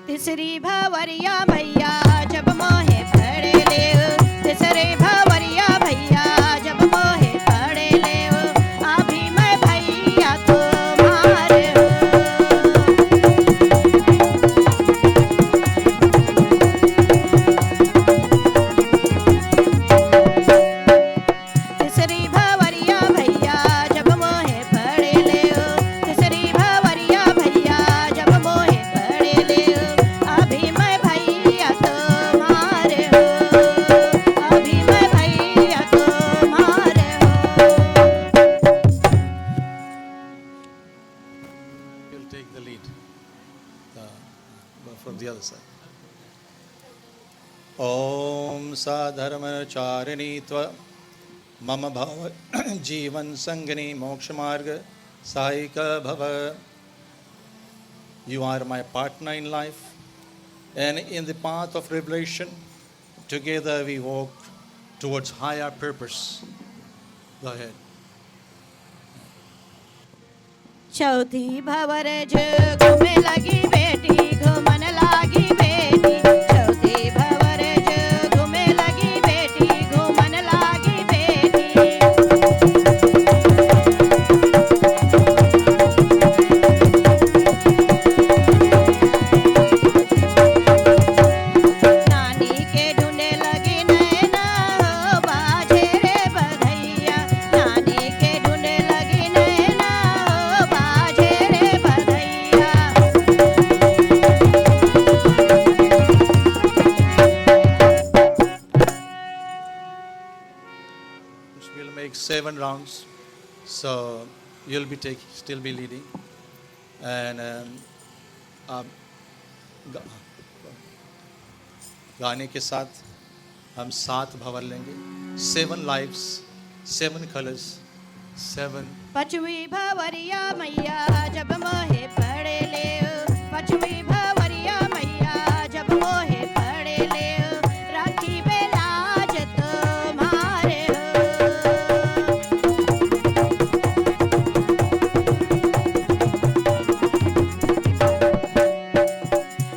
तीसरी भवरिया भैया जब मोहे पड़े ले, तीसरे भवरिया भैया जब मोहे पड़े ले, अभी मैं भैया तुम्हारे तीसरी भवरिया भैया जब मोहे पड़े ले, तीसरी भवरिया भैया जब मोहे पड़े ले, अभी मैं भैया तुम्हारे हो, अभी मैं भैया तुम्हारे हो You'll take the lead from the other side. Om Sadharmacharani Tva Mama Bhava Jivan Sangani Mokshamarga Sahika Bhava. You are my partner in life, and in the path of revelation, together we walk towards higher purpose. Go ahead. चौथी भवरज घूमे लगी बेटी, घूमन लागी बेटी, चौथी भवरज घूमे लगी बेटी, घूमन लागी बेटी नानी के ढूंढे लगी नैना हो, बाजे रे बधैया, नानी के ढूंढे लगी नैना हो, बाजे रे बधैया We'll make 7 rounds, so you'll be still be leading, and आप गाने के साथ हम 7 भंवर लेंगे. 7 lives, 7 colors, 7. पचवी भवरिया मैया जब मोहे पड़े ले, पचवी भवरिया मैया जब मोहे पड़े ले, राखी बेलाज तुम्हारे हो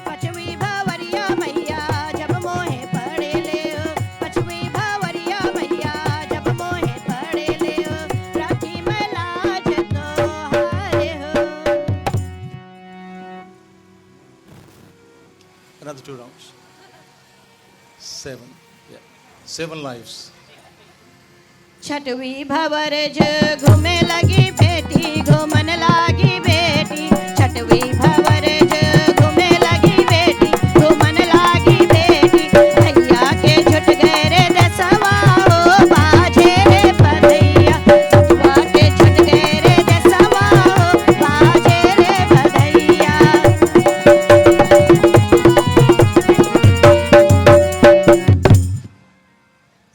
पचवी भवरिया मैया जब मोहे पड़े ले, पचवी भवरिया मैया जब मोहे पड़े ले, राखी मैं लाज तुम्हारे हो Another 2 rounds. 7. Yeah. 7 lives. छठवीं भवरज घूमे लगी बेटी घूमन लागी बेटी छठवीं भवरज घूमे लगी बेटी घूमन लागी बेटी भैया के छुट गए रे दसवा हो बाजे रे बधैया बबुआ के छुट गए रे दसवा हो बाजे रे बधैया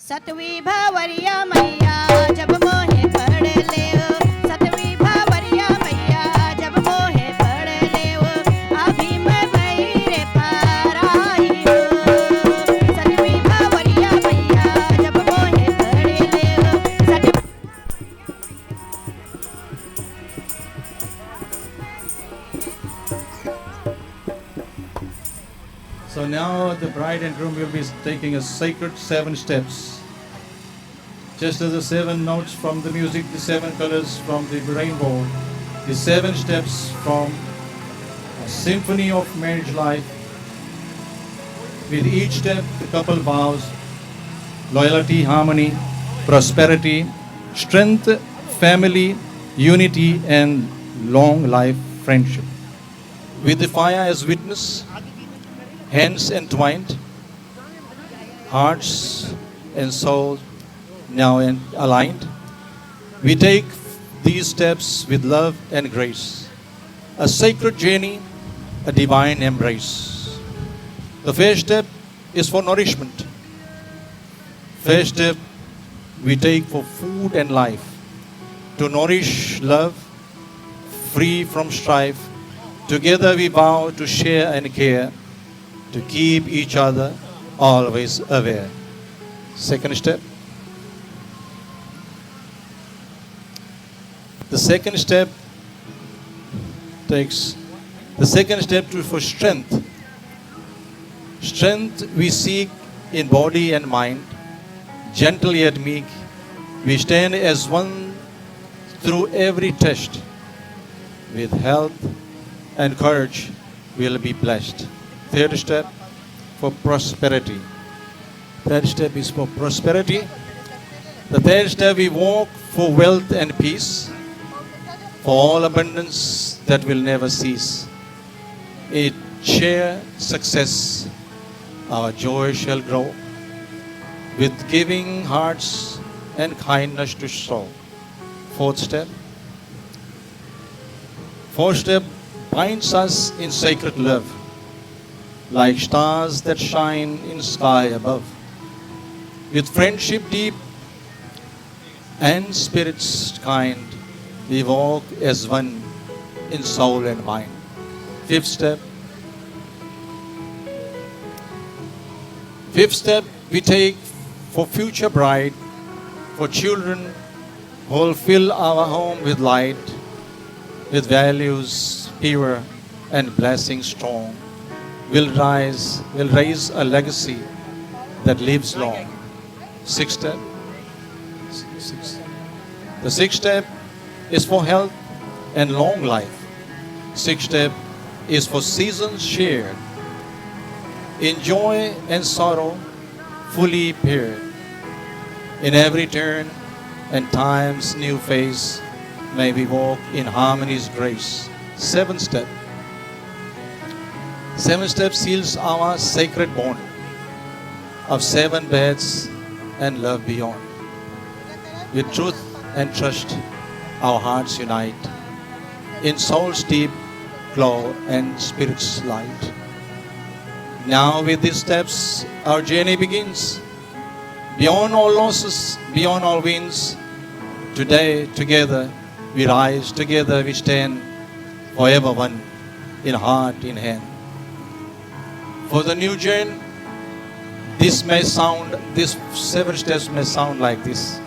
सतवीं भवरिया मैया जब मोहे पढ़ ले सतवीं भवरिया मैया जब मोहे पढ़ ले अभी मैं बहिरे पार आई हो सतवीं भवरिया मैया जब मोहे पढ़ ले So now the bride and groom will be taking a sacred 7 steps. Just as the 7 notes from the music, the 7 colors from the rainbow, the 7 steps from a symphony of marriage life. With each step, the couple vows loyalty, harmony, prosperity, strength, family, unity, and long life friendship. With the fire as witness, hands entwined, hearts and souls now aligned, we take these steps with love and grace, a sacred journey, a divine embrace. The first step is for nourishment. First step we take for food and life, to nourish love, free from strife. Together we vow to share and care, to keep each other always aware. Second step. The second step for strength. Strength we seek in body and mind, gentle yet meek. We stand as one through every test. With health and courage we'll be blessed. Third step for prosperity. Third step is for prosperity. The third step we walk for wealth and peace, for all abundance that will never cease. It share success, our joy shall grow, with giving hearts and kindness to show. Fourth step binds us in sacred love, like stars that shine in sky above. With friendship deep and spirits kind, we walk as one in soul and mind. Fifth step we take for future bride, for children who will fill our home with light, with values pure and blessings strong. Will raise a legacy that lives long. Sixth step. The sixth step is for health and long life. Sixth step is for seasons shared, in joy and sorrow fully paired. In every turn and time's new phase, may we walk in harmony's grace. Seventh step seals our sacred bond of 7 beds and love beyond. With truth and trust, our hearts unite in soul's deep glow and spirit's light. Now with these steps, our journey begins. Beyond all losses, beyond all winds, today together we rise, together we stand, forever one, in heart, in hand. For the new journey, these 7 steps may sound like this.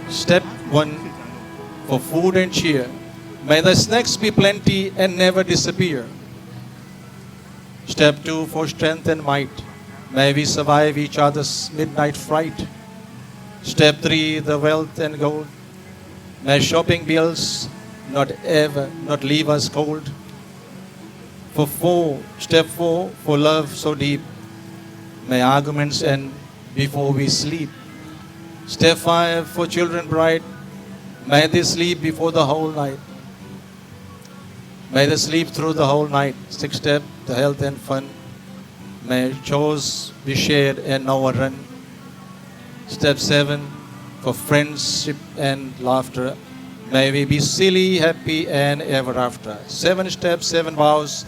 Step 1, for food and cheer. May the snacks be plenty and never disappear. Step 2, for strength and might. May we survive each other's midnight fright. Step 3, the wealth and gold. May shopping bills not leave us cold. Step 4, for love so deep. May arguments end before we sleep. Step 5 for children bride. May they sleep before the whole night. May they sleep through the whole night. 6th step, the health and fun. May chores be shared and no one run. Step 7 for friendship and laughter. May we be silly, happy and ever after. 7 steps, 7 vows.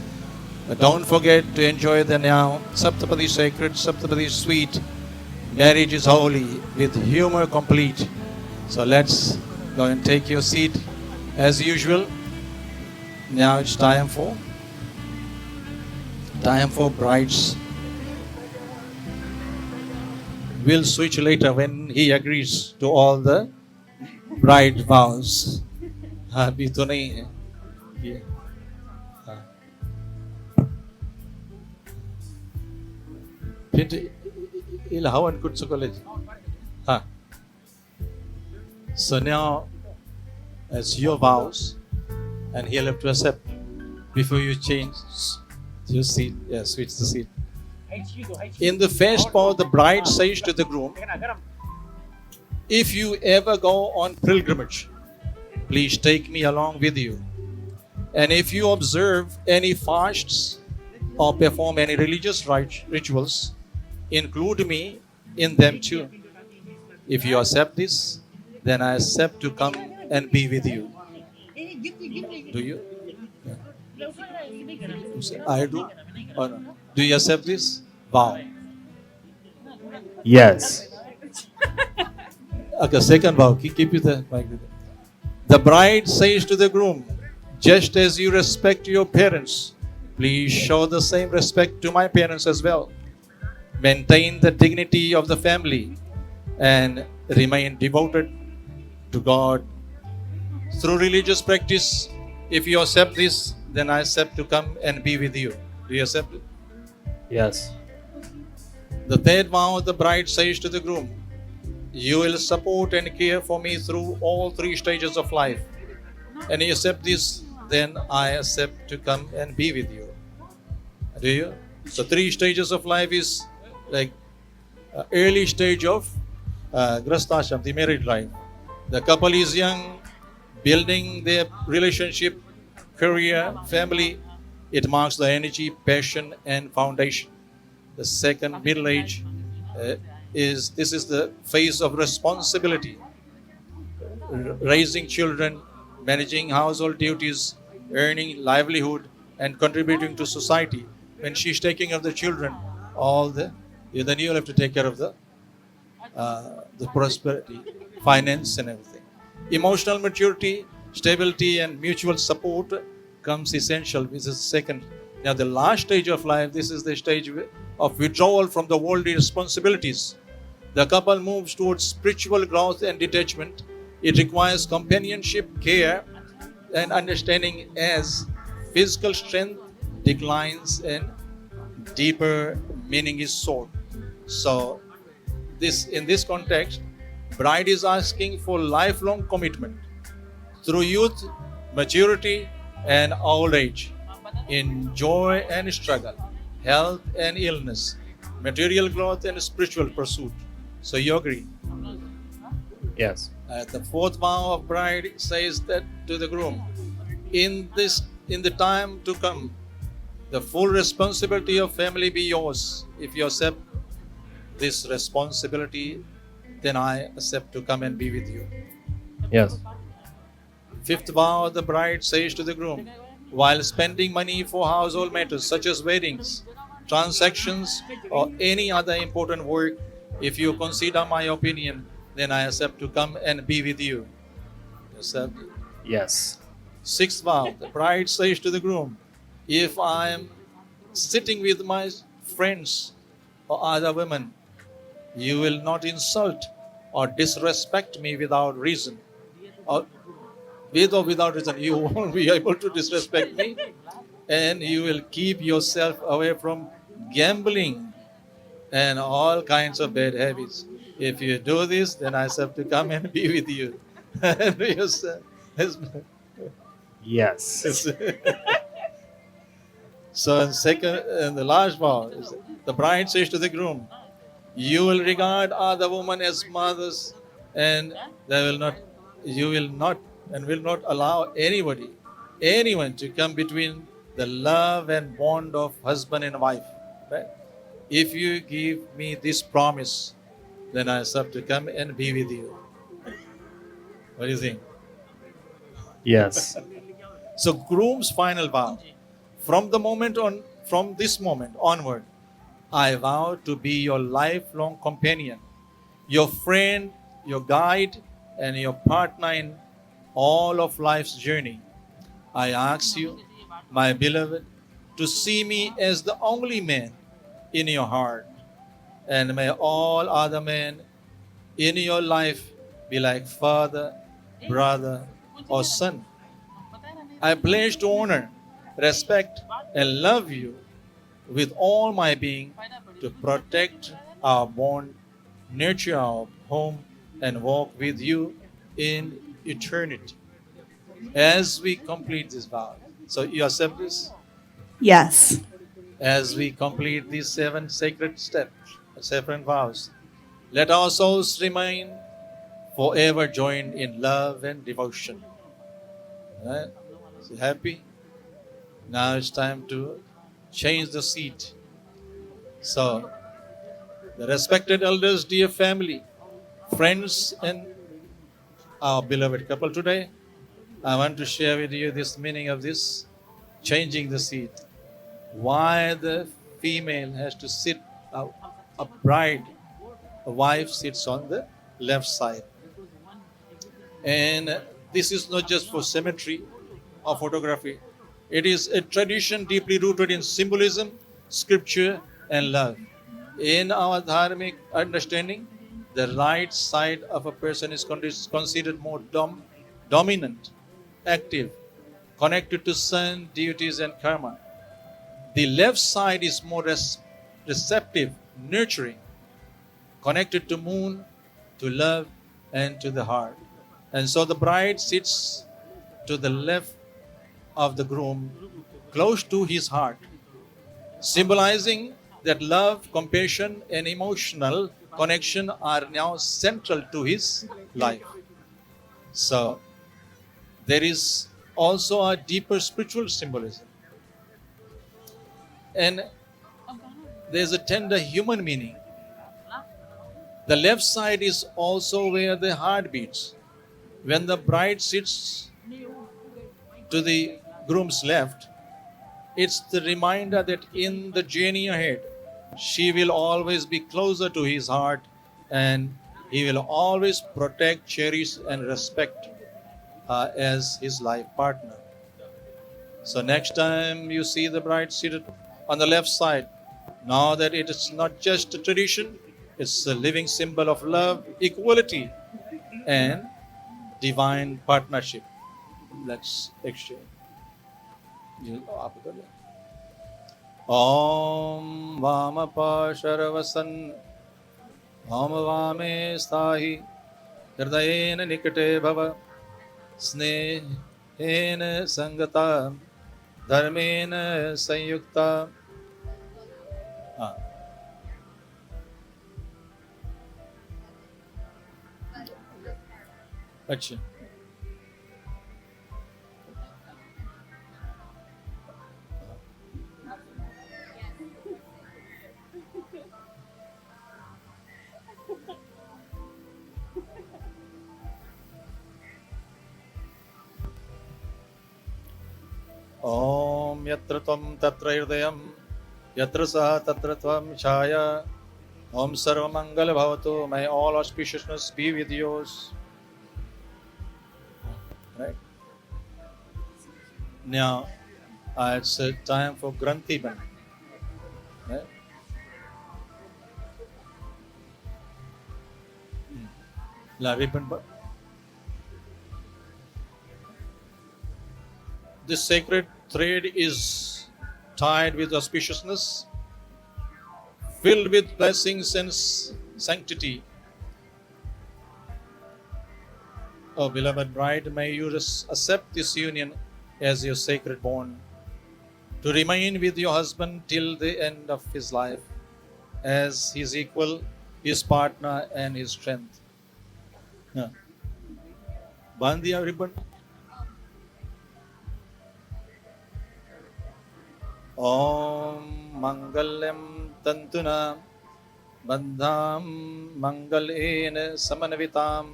But don't forget to enjoy the now. Saptapadi sacred, Saptapadi sweet. Marriage is holy with humor complete. So let's go and take your seat as usual. Now it's time for brides. We'll switch later when he agrees to all the bride vows. अभी तो नहीं है ये फिर Ilahawan Kutsu College. So now, as your vows, and he'll have to accept before you change your seat. Yeah, switch the seat. In the first vow, the bride says to the groom, if you ever go on pilgrimage, please take me along with you. And if you observe any fasts or perform any religious rituals, include me in them too. If you accept this, then I accept to come and be with you. Do you? Yeah. You say, I do or no? Do you accept this vow? Yes. Okay, second vow. Keep it there. The bride says to the groom, just as you respect your parents, please show the same respect to my parents as well. Maintain the dignity of the family and remain devoted to God. Through religious practice, if you accept this, then I accept to come and be with you. Do you accept it? Yes. The third vow, the bride says to the groom, you will support and care for me through all 3 stages of life. And you accept this, then I accept to come and be with you. Do you? So 3 stages of life is like early stage of Grastashram, the married life. The couple is young, building their relationship, career, family. It marks the energy, passion, and foundation. The second, middle age, is the phase of responsibility, raising children, managing household duties, earning livelihood, and contributing to society. When she's taking care of the children, then you'll have to take care of the prosperity, finance, and everything. Emotional maturity, stability, and mutual support comes essential. This is the second. Now, the last stage of life, this is the stage of withdrawal from the worldly responsibilities. The couple moves towards spiritual growth and detachment. It requires companionship, care, and understanding as physical strength declines and deeper meaning is sought. So, in this context, bride is asking for lifelong commitment through youth, maturity, and old age, in joy and struggle, health and illness, material growth and spiritual pursuit. So you agree? Yes. The fourth vow of bride says that to the groom, in the time to come, the full responsibility of family be yours. If you accept this responsibility, then I accept to come and be with you. Yes. Fifth vow, the bride says to the groom, while spending money for household matters such as weddings, transactions, or any other important work, if you consider my opinion, then I accept to come and be with you. Accept? Yes. Sixth vow, the bride says to the groom, if I am sitting with my friends or other women, you will not insult or disrespect me without reason. Or with or without reason, you won't be able to disrespect me, and you will keep yourself away from gambling and all kinds of bad habits. If you do this, then I have to come and be with you. Yes. So, and the last vow is the bride says to the groom, you will regard other women as mothers and they will not, you will not, and will not allow anyone to come between the love and bond of husband and wife. Right? If you give me this promise, then I have to come and be with you. What do you think? Yes. So groom's final vow. From this moment onward, I vow to be your lifelong companion, your friend, your guide, and your partner in all of life's journey. I ask you, my beloved, to see me as the only man in your heart, and may all other men in your life be like father, brother, or son. I pledge to honor, respect, and love you with all my being, to protect our bond, nurture our home, and walk with you in eternity as we complete this vow. So, you accept this? Yes. As we complete these 7 sacred steps, 7 vows, let our souls remain forever joined in love and devotion. Right? So happy? Now it's time to change the seat. So, the respected elders, dear family, friends, and our beloved couple today, I want to share with you this meaning of this changing the seat. Why the female has to sit, a bride, a wife sits on the left side. And this is not just for symmetry or photography. It is a tradition deeply rooted in symbolism, scripture, and love. In our dharmic understanding, the right side of a person is considered more dominant, active, connected to sun, deities, and karma. The left side is more receptive, nurturing, connected to moon, to love, and to the heart. And so the bride sits to the left of the groom, close to his heart, symbolizing that love, compassion, and emotional connection are now central to his life. So there is also a deeper spiritual symbolism. And there's a tender human meaning. The left side is also where the heart beats. When the bride sits to the groom's left, it's the reminder that in the journey ahead, she will always be closer to his heart, and he will always protect, cherish, and respect her as his life partner. So next time you see the bride seated on the left side, know that it is not just a tradition, it's a living symbol of love, equality, and divine partnership. Let's exchange. Om Vamapa Sharavasan Om Vame Stahi Hridayena Nikate Bhava Snehena Sangata Dharmena Sanyukta. अच्छा ओम यत्र त्वं तत्र हृदयं यत्र सः तत्र त्वं छाया ओम सर्वमंगल भवतु. May all auspiciousness be with yours. Right? Now it's time for Granthi Ban. Right? La ribbon ban. This sacred thread is tied with auspiciousness, filled with blessings and sanctity. Oh, beloved bride, may you accept this union as your sacred bond, to remain with your husband till the end of his life, as his equal, his partner, and his strength. हाँ, बांध दिया ribbon. ओम मंगलम तंतुना बद्धाम मंगलेन समन्विताम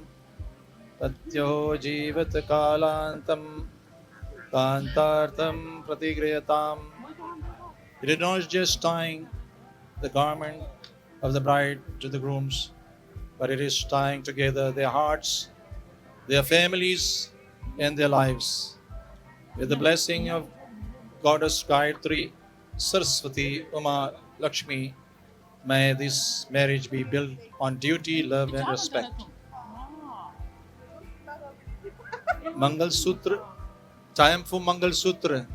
तथ्यो जीवत कालांतम कांतार्थम प्रतिगृहताम. It is not just tying the garment of the bride to the grooms, but it is tying together their hearts, their families, and their lives. With the blessing of Goddess Gayatri, Saraswati, Uma, Lakshmi, may this marriage be built on duty, love, and respect. Mangal Sutra, time for Mangal Sutra.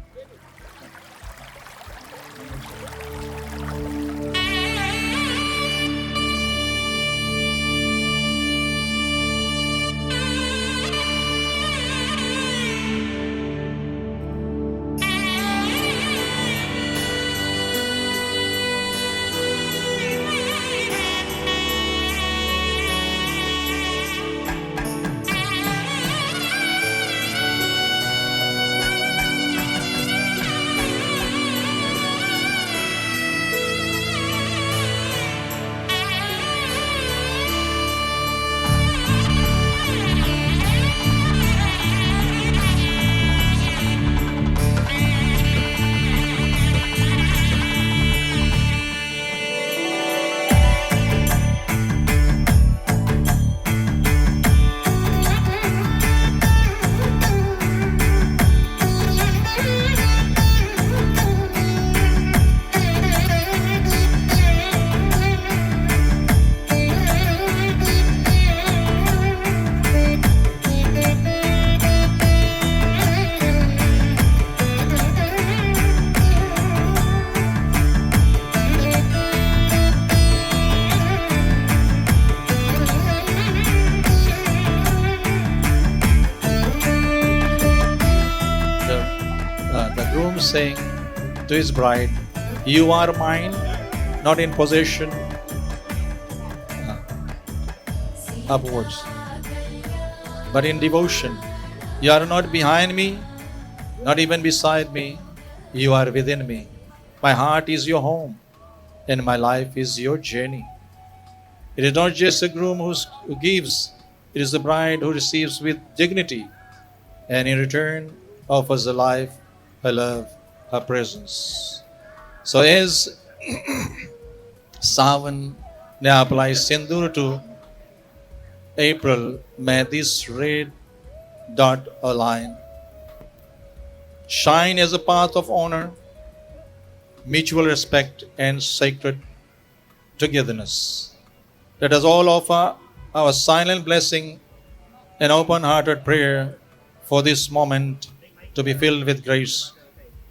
The groom saying to his bride, "You are mine, not in possession." Upwards, but in devotion. You are not behind me, not even beside me. You are within me. My heart is your home, and my life is your journey. It is not just a groom who gives, it is the bride who receives with dignity, and in return offers a life, her love, her presence. So as Savan now applies Sindoor to April, may this red dot align, shine as a path of honor, mutual respect, and sacred togetherness. Let us all offer our silent blessing and open-hearted prayer for this moment to be filled with grace.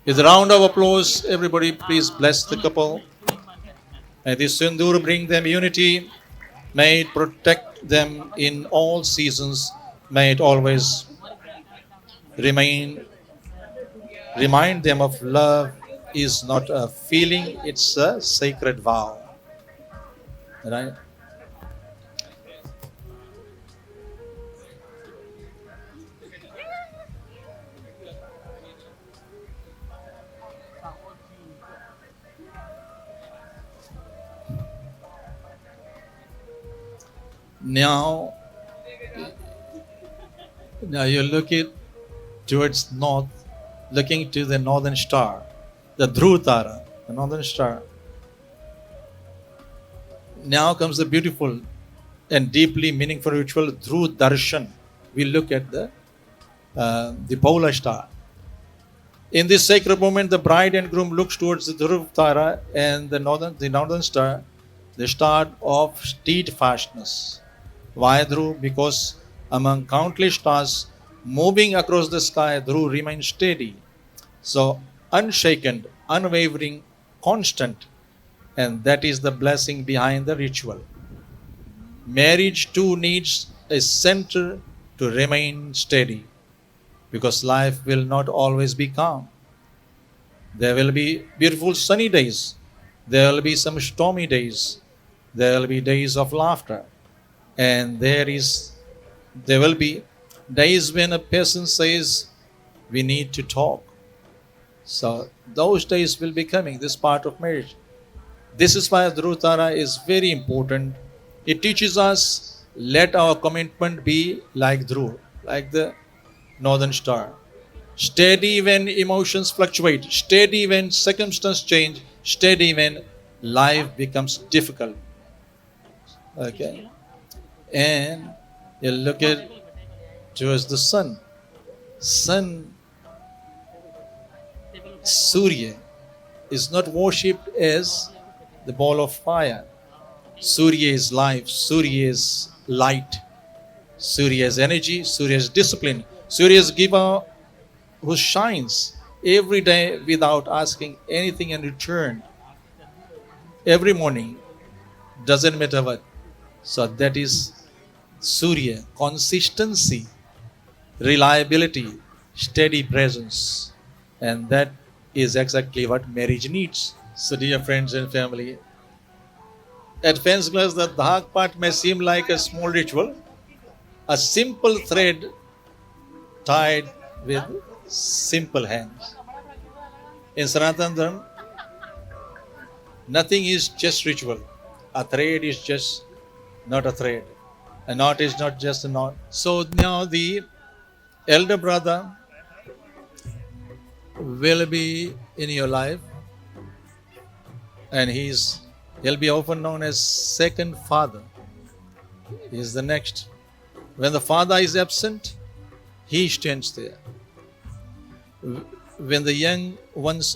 With a round of applause, everybody please bless the couple. May this sindoor bring them unity. May it protect them in all seasons. May it always remind them of love is not a feeling, it's a sacred vow. Right? Now you look it towards north, looking to the northern star, the Dhruv Tara, the northern star. Now comes the beautiful and deeply meaningful ritual Dhruv Darshan. We look at the polar star. In this sacred moment, the bride and groom looks towards the Dhruv Tara and the northern star, the star of steadfastness. Why Dhruv? Because among countless stars moving across the sky, Dhruv remains steady. So unshaken, unwavering, constant. And that is the blessing behind the ritual. Marriage too needs a center to remain steady, because life will not always be calm. There will be beautiful sunny days. There will be some stormy days. There will be days of laughter. And there is There will be days when a person says, we need to talk. So those days will be coming, this part of marriage. This is why Dhruv Tara is very important. It teaches us, let our commitment be like Dhruv, like the northern star. Steady when emotions fluctuate, steady when circumstances change, steady when life becomes difficult. Okay? And you look at towards the sun. Sun, Surya, is not worshipped as the ball of fire. Surya is life, Surya is light, Surya is energy, Surya is discipline, Surya is giver who shines every day without asking anything in return. Every morning, doesn't matter what. So that is Surya, consistency, reliability, steady presence. And that is exactly what marriage needs. So dear friends and family, at first glance the Dhak part may seem like a small ritual, a simple thread tied with simple hands. In Sanatana Dharma, nothing is just ritual. A thread is just not a thread. A knot is not just a knot. So now the elder brother will be in your life, and he'll be often known as second father. He is the next. When the father is absent, he stands there. When the young ones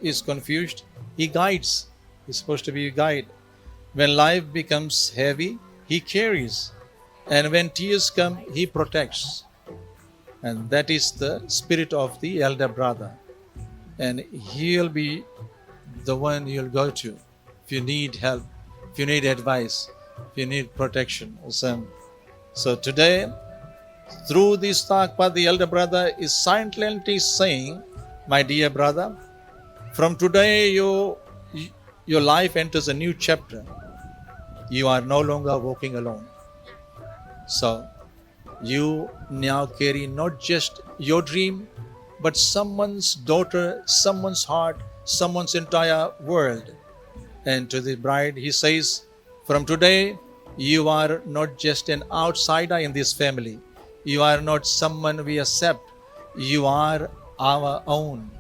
is confused, he guides. He's supposed to be a guide. When life becomes heavy, he carries. And when tears come, he protects. And that is the spirit of the elder brother. And he'll be the one you'll go to if you need help, if you need advice, if you need protection. So today, through this Thakpa, the elder brother is silently saying, my dear brother, from today your life enters a new chapter. You are no longer walking alone. So you now carry not just your dream, but someone's daughter, someone's heart, someone's entire world. And to the bride, he says, from today, you are not just an outsider in this family. You are not someone we accept. You are our own.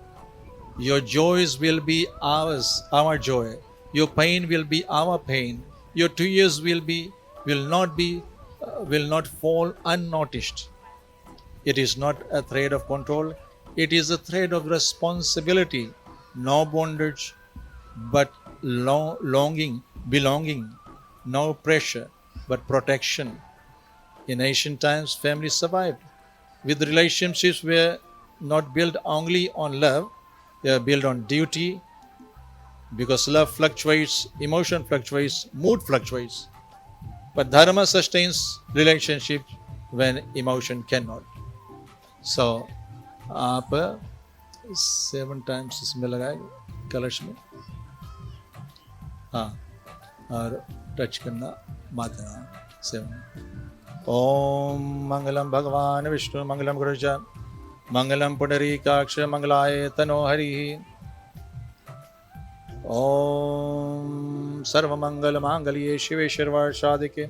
Your joys will be ours, our joy. Your pain will be our pain. Your tears will not fall unnoticed. It is not a thread of control. It is a thread of responsibility. No bondage, but belonging. No pressure, but protection. In ancient times, families survived. With relationships were not built only on love, they are built on duty, because love fluctuates, emotion fluctuates, mood fluctuates. But dharma sustains relationships when emotion cannot. So, आप 7 times इसमें लगाएंगे कलश में, हाँ, और touch करना माता 7. ओम मंगलम भगवान विष्णु मंगलम गुरुज मंगलम पुंडरीकाक्ष मंगलाय तनो हरि. ओम सर्वमंगल मांगल्ये शिवे सर्वार्थ-साधिके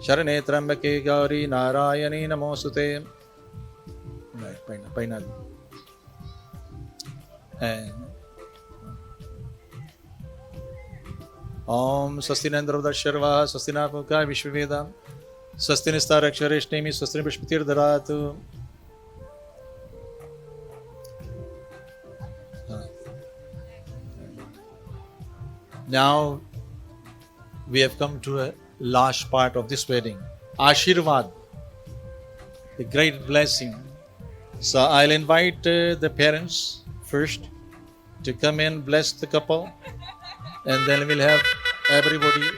शरणे त्र्यंबके गौरी नारायणी नमोस्तुते. पैना ओम स्वस्ति नंद्रोदशर्वा स्वस्ति नापुका विश्ववेदा स्वस्ति निस्तारक्षरेष्णेमि स्वस्ति पुष्पतिर्ददातु. Now we have come to a last part of this wedding, Ashirvad, the great blessing. So I'll invite the parents first to come and bless the couple, and then we'll have everybody.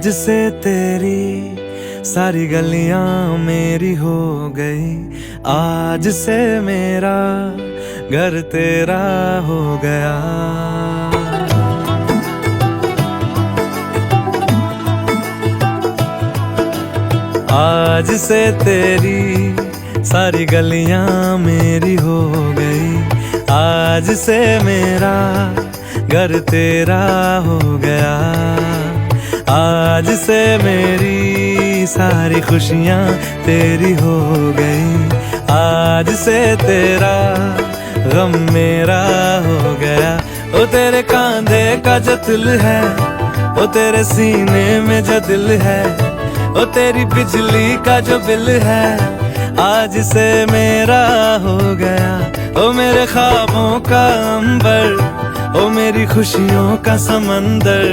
आज से तेरी सारी गलियां मेरी हो गई, आज से मेरा घर तेरा हो गया। आज से तेरी सारी गलियां मेरी हो गई, आज से मेरा घर तेरा हो गया। आज से मेरी सारी खुशियां तेरी हो गई, आज से तेरा गम मेरा हो गया। ओ तेरे कांधे का जो दिल है, ओ तेरे सीने में जो दिल है, ओ तेरी बिजली का जो बिल है, आज से मेरा हो गया। ओ मेरे ख्वाबों का अंबर, ओ मेरी खुशियों का समंदर,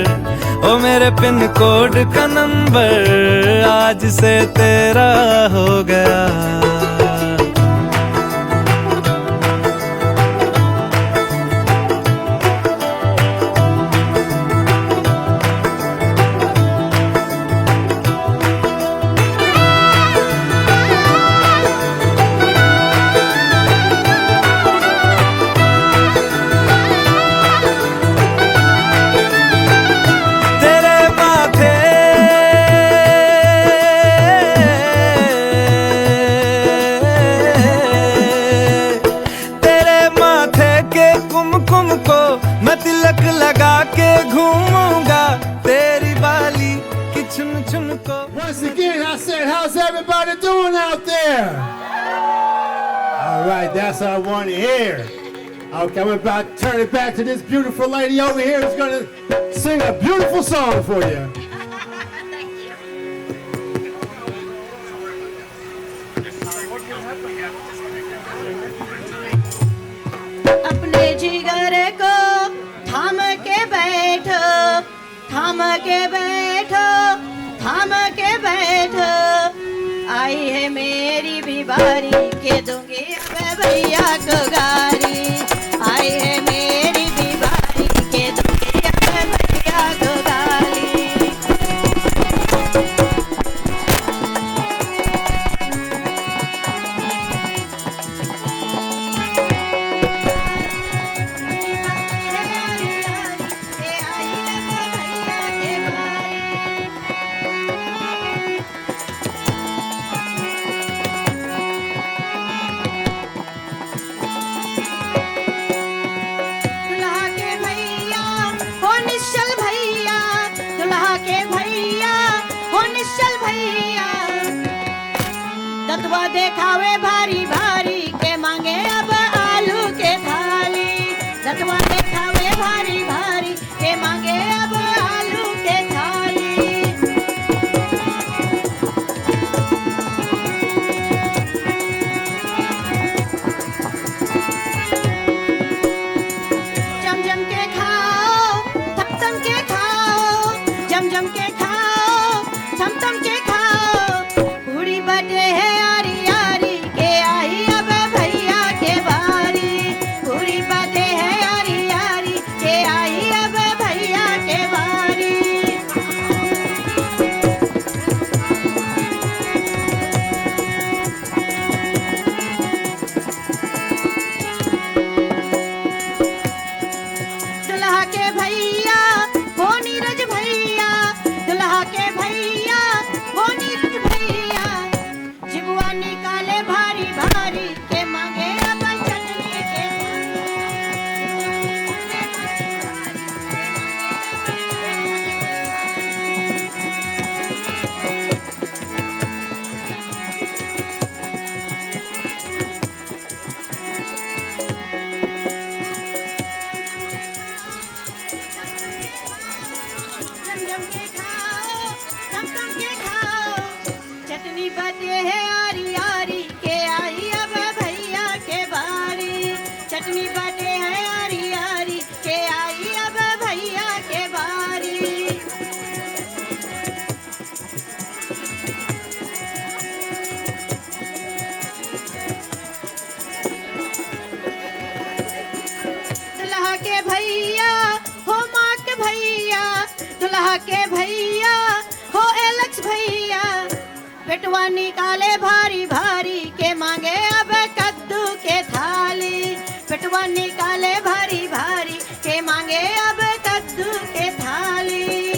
ओ मेरे पिन कोड का नंबर, आज से तेरा हो गया। Once again, I said, how's everybody doing out there? All right, that's what I want to hear. Okay, I'm about to turn it back to this beautiful lady over here who's going to sing a beautiful song for you. अपने जिगर को थाम के बैठो, थाम के बैठो, थाम के बैठो, आई है मेरी भी बारी के दूंगी अब भैया को गारी, आई है मेरी भी बारी के दूंगी अब भैया को गारी। दतवा देखावे भारी भारी के मांगे अब आलू के थाली, दतवा देखावे भारी भारी के मांगे अब आलू के थाली। जम जम के खाओ, थम थम के खाओ, जम जम के खाओ, थम थम के खाओ, पूरी बटे है आरी आरी के आई पेटवा निकाले भारी भारी के मांगे अब कद्दू के थाली। पेटवा निकाले भारी भारी के मांगे अब कद्दू के थाली।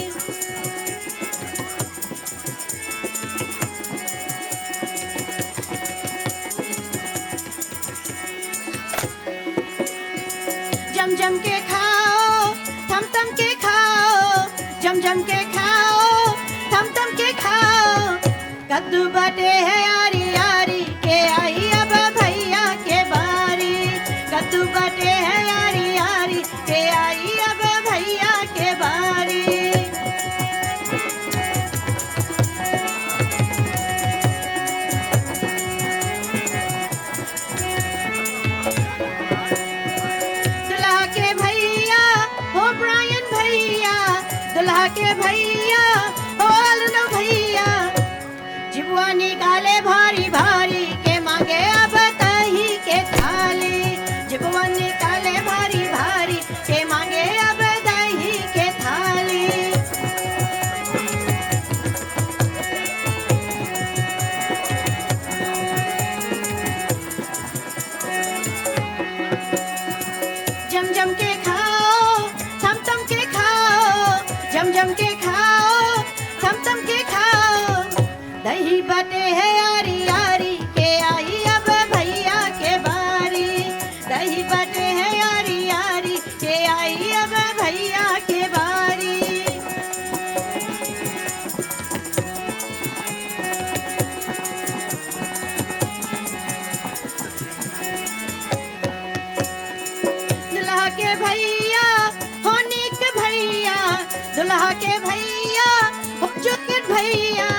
जम जम के खाओ, थम के खाओ, जम के खाओ, थम के खाओ। कद्दू बटे है यारी यारी के आई अब भैया के बारी। कद्दू बटे है यारी यारी के आई अब भैया के बारी। दुल्हा के भैया हो ब्रायन भैया, दुल्हा के भैया हो अलनो भैया। जिबुआ निकाले भारी भारी के मांगे अब दही के थाली। जिबुआ निकाले भारी भारी के मांगे अब दही के थाली। जम के खाओ, थम के खाओ, जम के खाओ, थम के खाओ। दही बटे है यारी यारी के आई अब भैया के बारी। दही बटे है यारी यारी के आई अब भैया के बारी। दुल्हा के भैया हो नीक भैया, दुल्हा के भैया हो चुकट भैया।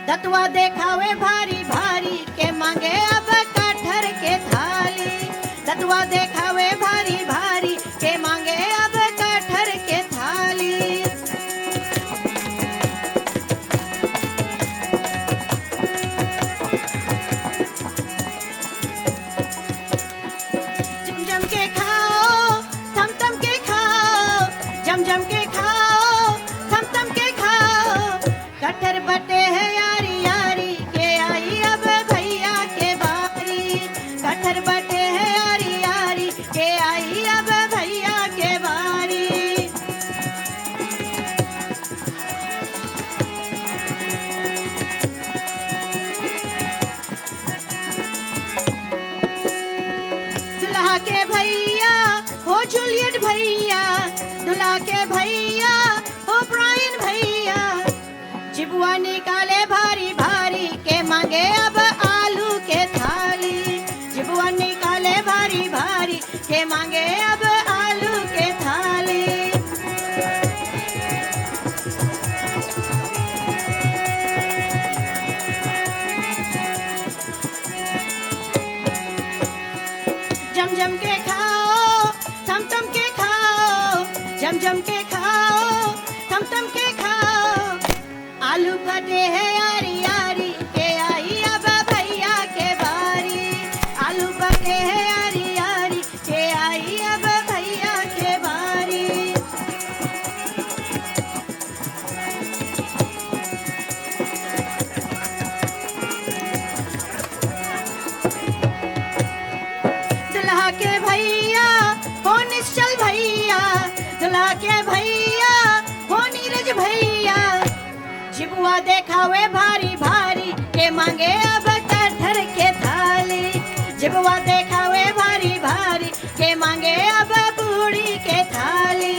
दतवा देखावे भारी भारी के मांगे अब कटहर के थाली। दतवा देखावे भारी भारी के मांगे अब कटहर के थाली। जम के खाओ, थम के खाओ, जम के खाओ, थम के खाओ। कटहर बटे है यारी यारी के आई अब भैया के बारी। कटहर बटे है यारी यारी के आई अब भैया के बारी। दुल्हा के भैया हो जूलियट भैया, दुल्हा के भैया हो ब्रायन भैया। जिबुआ निकाले भारी भारी के मांगे अब आलू के थाली। जिबुआ निकाले भारी भारी के मांगे अब आलू के थाली। जम के खाओ, थम के खाओ, जम के खाओ, थम के खाओ। आलू बटे है यारी यारी के आई अब भैया के बारी। आलू बटे है यारी यारी के आई अब भैया के बारी। दुल्हा के भैया हो निश्चल भैया, दुल्हा के भैया हो नीरज भैया। जिबुआ देखावे भारी भारी के मांगे अब कटहर के थाली। जिबुआ देखावे भारी भारी के मांगे अब बूढ़ी के थाली।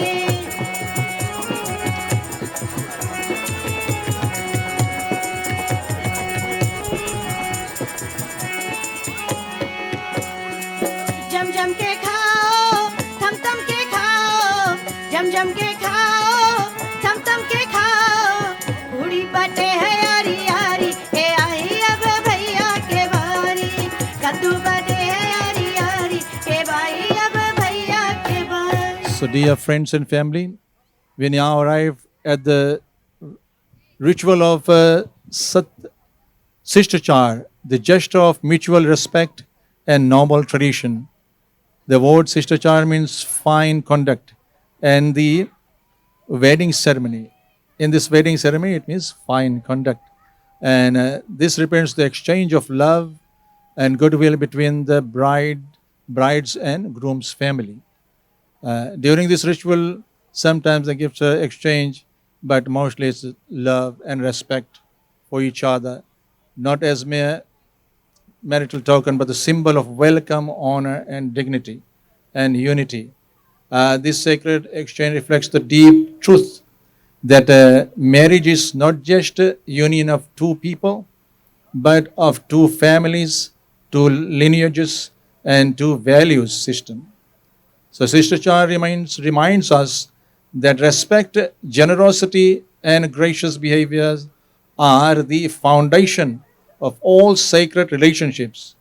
जम के खाओ, थम के खाओ, जम के खाओ, थम के खाओ। बूढ़ी बटे है यारी यारी के आई अब भैया के बारी। कद्दू बटे है यारी यारी के भाई अब भैया के बारी। So, dear friends and family, we now arrive at the ritual of Sisterchar, the gesture of mutual respect and noble tradition. The word Sisterchar means fine conduct, and the wedding ceremony. In this wedding ceremony, it means fine conduct. And this represents the exchange of love and goodwill between the bride's and groom's family. During this ritual, sometimes the gifts are exchanged, but mostly it's love and respect for each other, not as mere marital token, but the symbol of welcome, honor, and dignity and unity. This sacred exchange reflects the deep truth that marriage is not just a union of two people, but of two families, two lineages, and two values system. So Sister Char reminds us that respect, generosity, and gracious behaviors are the foundation of all sacred relationships.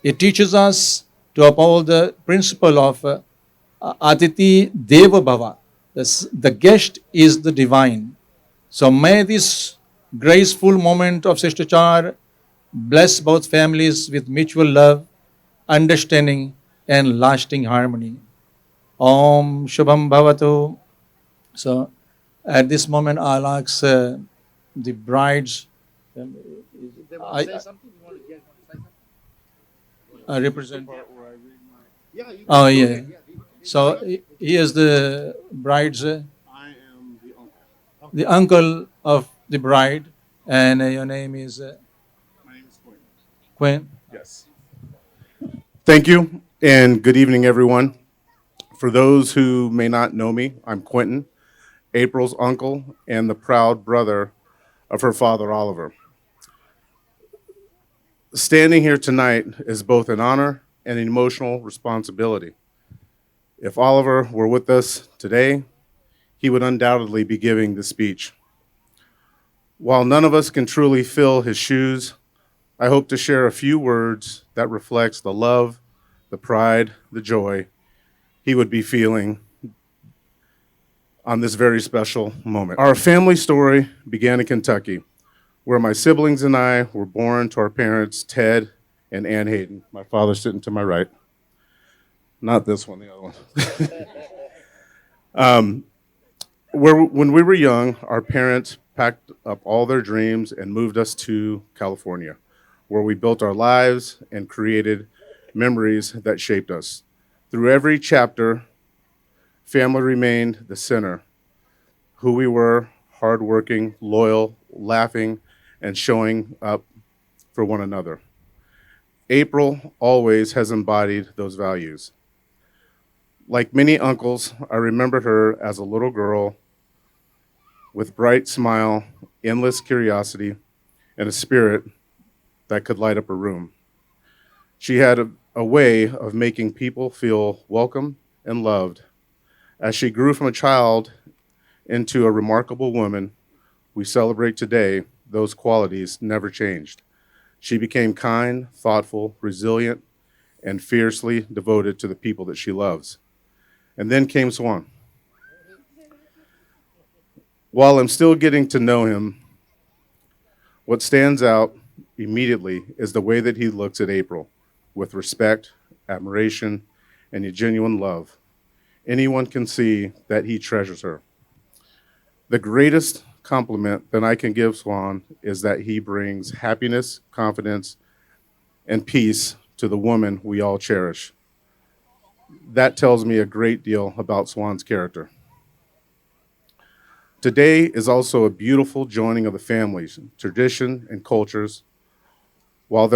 It teaches us to uphold the principle of Aditi Deva Bhava. The guest is the divine. So may this graceful moment of Sister Char bless both families with mutual love, understanding, and lasting harmony. Om Shubham Bhavatu. So at this moment, I'll ask the brides. I represent. Oh yeah. So he is the bride's, the uncle of the bride, and your name is Quinn. Yes. Thank you, and good evening, everyone. For those who may not know me, I'm Quentin, April's uncle and the proud brother of her father, Oliver. Standing here tonight is both an honor and an emotional responsibility. If Oliver were with us today, he would undoubtedly be giving the speech. While none of us can truly fill his shoes, I hope to share a few words that reflects the love, the pride, the joy he would be feeling on this very special moment. Our family story began in Kentucky, where my siblings and I were born to our parents, Ted and Ann Hayden. My father's sitting to my right. Not this one, the other one. When we were young, our parents packed up all their dreams and moved us to California, where we built our lives and created memories that shaped us. Through every chapter, family remained the center. Who we were, hardworking, loyal, laughing, and showing up for one another. April always has embodied those values. Like many uncles, I remembered her as a little girl with bright smile, endless curiosity, and a spirit that could light up a room. She had a way of making people feel welcome and loved. As she grew from a child into a remarkable woman we celebrate today, those qualities never changed. She became kind, thoughtful, resilient, and fiercely devoted to the people that she loves. And then came Swan. While I'm still getting to know him, what stands out immediately is the way that he looks at April with respect, admiration, and a genuine love. Anyone can see that he treasures her. The greatest compliment that I can give Swan is that he brings happiness, confidence, and peace to the woman we all cherish. That tells me a great deal about Swan's character. Today is also a beautiful joining of the families, tradition, and cultures. While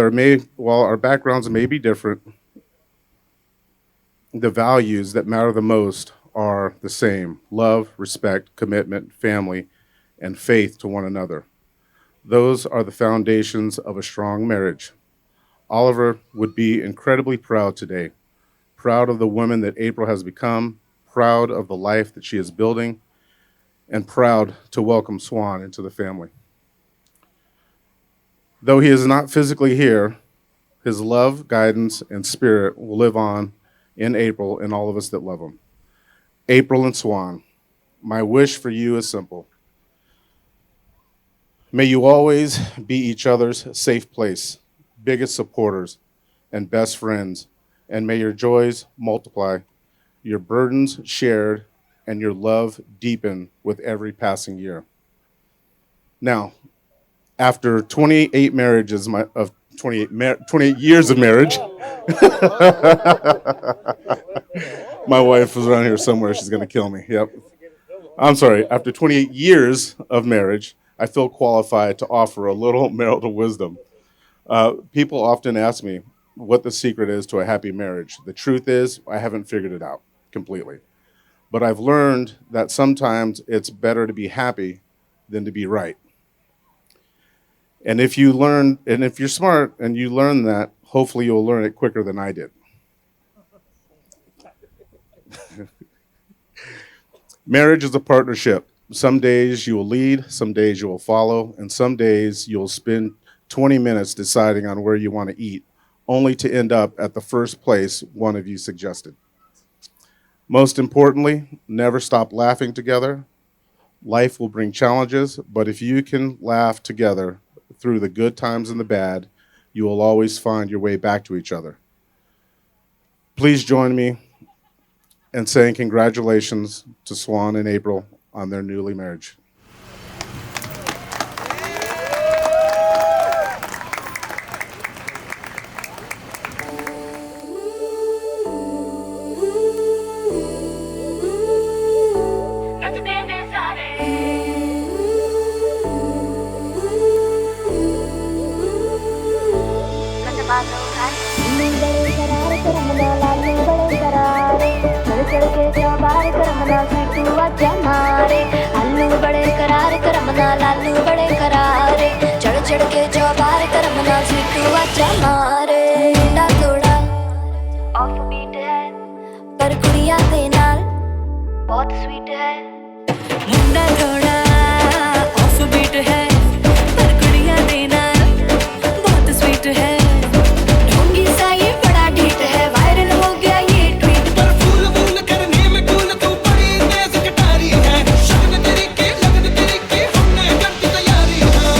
our backgrounds may be different, the values that matter the most are the same: love, respect, commitment, family, and faith to one another. Those are the foundations of a strong marriage. Oliver would be incredibly proud today, proud of the woman that April has become, proud of the life that she is building, and proud to welcome Swan into the family. Though he is not physically here, his love, guidance, and spirit will live on in April and all of us that love him. April and Swan, my wish for you is simple. May you always be each other's safe place, biggest supporters, and best friends, and may your joys multiply, your burdens shared, and your love deepen with every passing year. Now, After 28 marriages, 28 years of marriage, my wife was around here somewhere. She's going to kill me. Yep. I'm sorry. After 28 years of marriage, I feel qualified to offer a little marital wisdom. People often ask me what the secret is to a happy marriage. The truth is, I haven't figured it out completely. But I've learned that sometimes it's better to be happy than to be right. And if you're smart and you learn that, hopefully you'll learn it quicker than I did. Marriage is a partnership. Some days you will lead, some days you will follow, and some days you'll spend 20 minutes deciding on where you want to eat, only to end up at the first place one of you suggested. Most importantly, never stop laughing together. Life will bring challenges, but if you can laugh together through the good times and the bad, you will always find your way back to each other. Please join me in saying congratulations to Swan and April on their newly marriage. आलू बड़े करार करमना लालू बड़े करारे चढ़ चढ़ के चौबार करमना स्वीटू आजा मारे मुंडा थोड़ा ऑफ बीट है पर कुड़िया दे नाल बहुत स्वीट है मुंडा थोड़ा ऑफ बीट है पर कुड़िया दे नाल बहुत स्वीट है ढोंगी सा ये बड़ा ढीठ है वायरल हो गया ये ट्वीट पर फूल फूल करने में कूल तू बड़ी तेज कटारी है शगन तेरी के लगन तेरी के हमने कर दी तैयारी है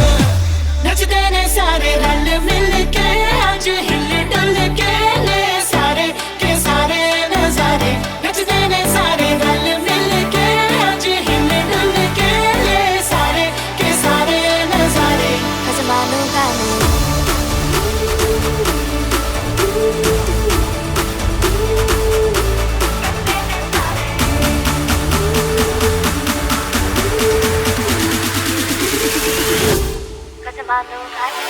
नचते ने सारे रल मिल के आज हिल डुल के ले सारे के सारे नजारे नचते ने सारे रल मिल के आज हिल डुल के ले सारे के सारे नजारे खजमानो गाने खजमानो गाने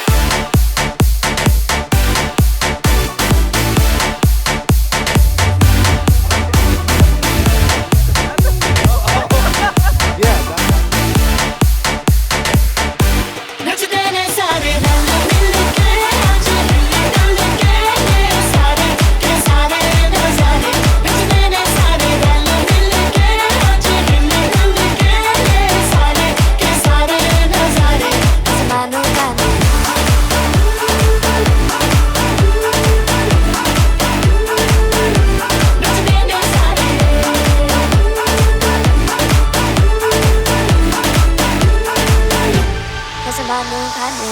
नचते ने सारे रल मिल के आज हिल डुल के ले सारे के सारे नजारे नचते ने सारे रल मिल के आज हिल डुल के ले सारे के सारे नजारे आसमानों गाने नचते ने सारे आसमानों गाने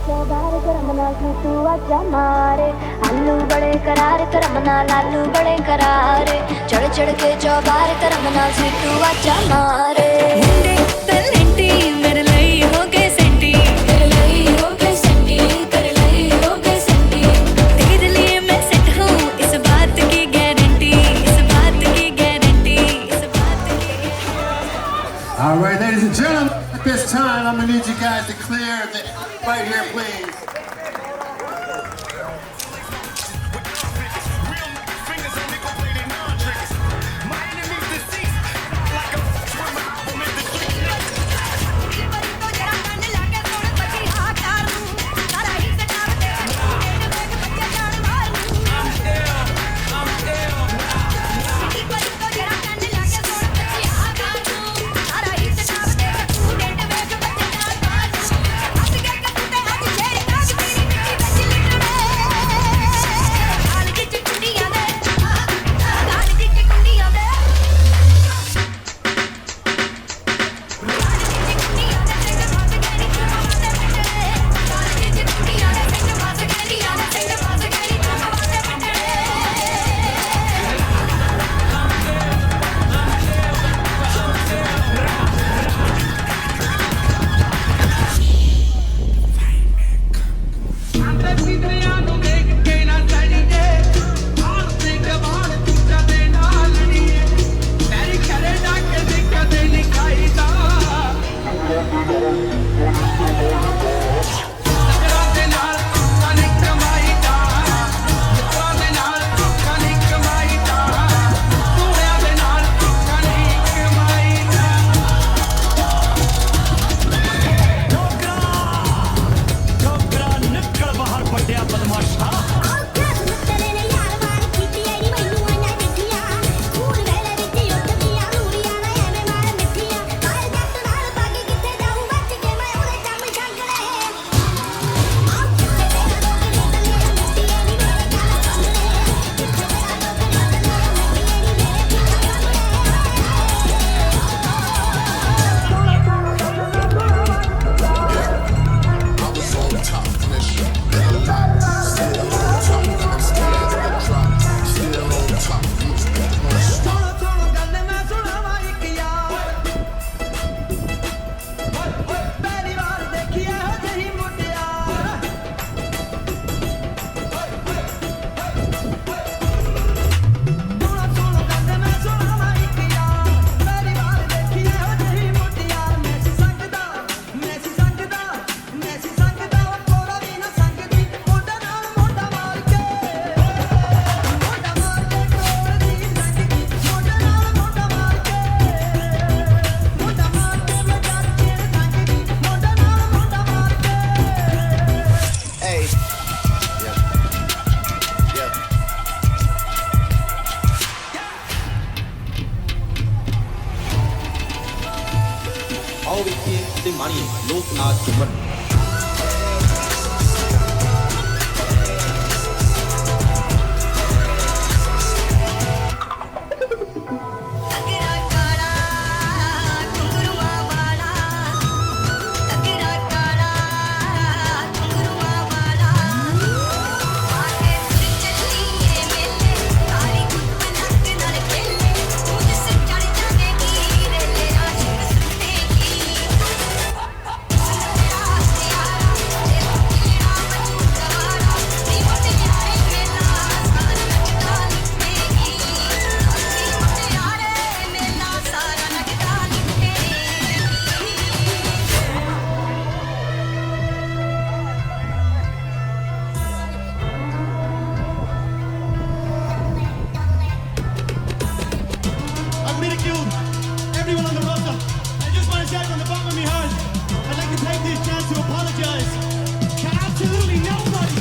चौबार करमना तू आजा मारे आलू बड़े करार करमना लालू बड़े करारे चढ़ चढ़ के चौबार करमना तू आजा मारे मुंडे तलेंटी मेरे ਲਈ ਹੋ ਗਏ ਸੈਂਟੀ तेरे ਲਈ हो गए सेंटी तेरे ਲਈ हो गए सेंटी तेरे लिए मैं सेट हूँ इस बात की गारंटी इस बात की गारंटी इस बात की All right, ladies and gentlemen, at this time, I'm gonna need you guys to clear the right here, please. सारे ਆਓ ਵੇਖੀਏ ਤੇ ਮਾਣੀਏ ਲੋਕ ਨਾਚ ਝੂਮਰ। Everyone on the roster, I just want to say from the bottom of my heart, I'd like to take this chance to apologize to absolutely nobody.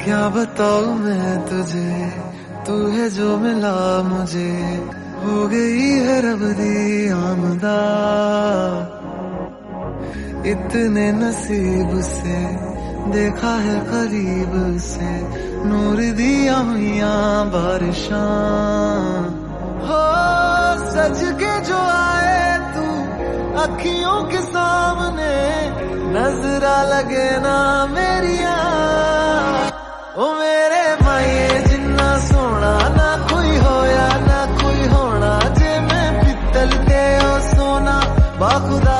क्या बताऊं मैं तुझे, तू है जो मिला मुझे, हो गई है रब दी आमदा। इतने नसीब से देखा है करीब से, नूर दिया हुइयां बारिशां। हो सज के जो आए तू अखियों के सामने, नजरा लगे ना मेरिया। ओ मेरे माये जिन्ना सोना ना कोई होया ना कोई होना, जे मैं पित्तल ते ओ सोना बाखुदा।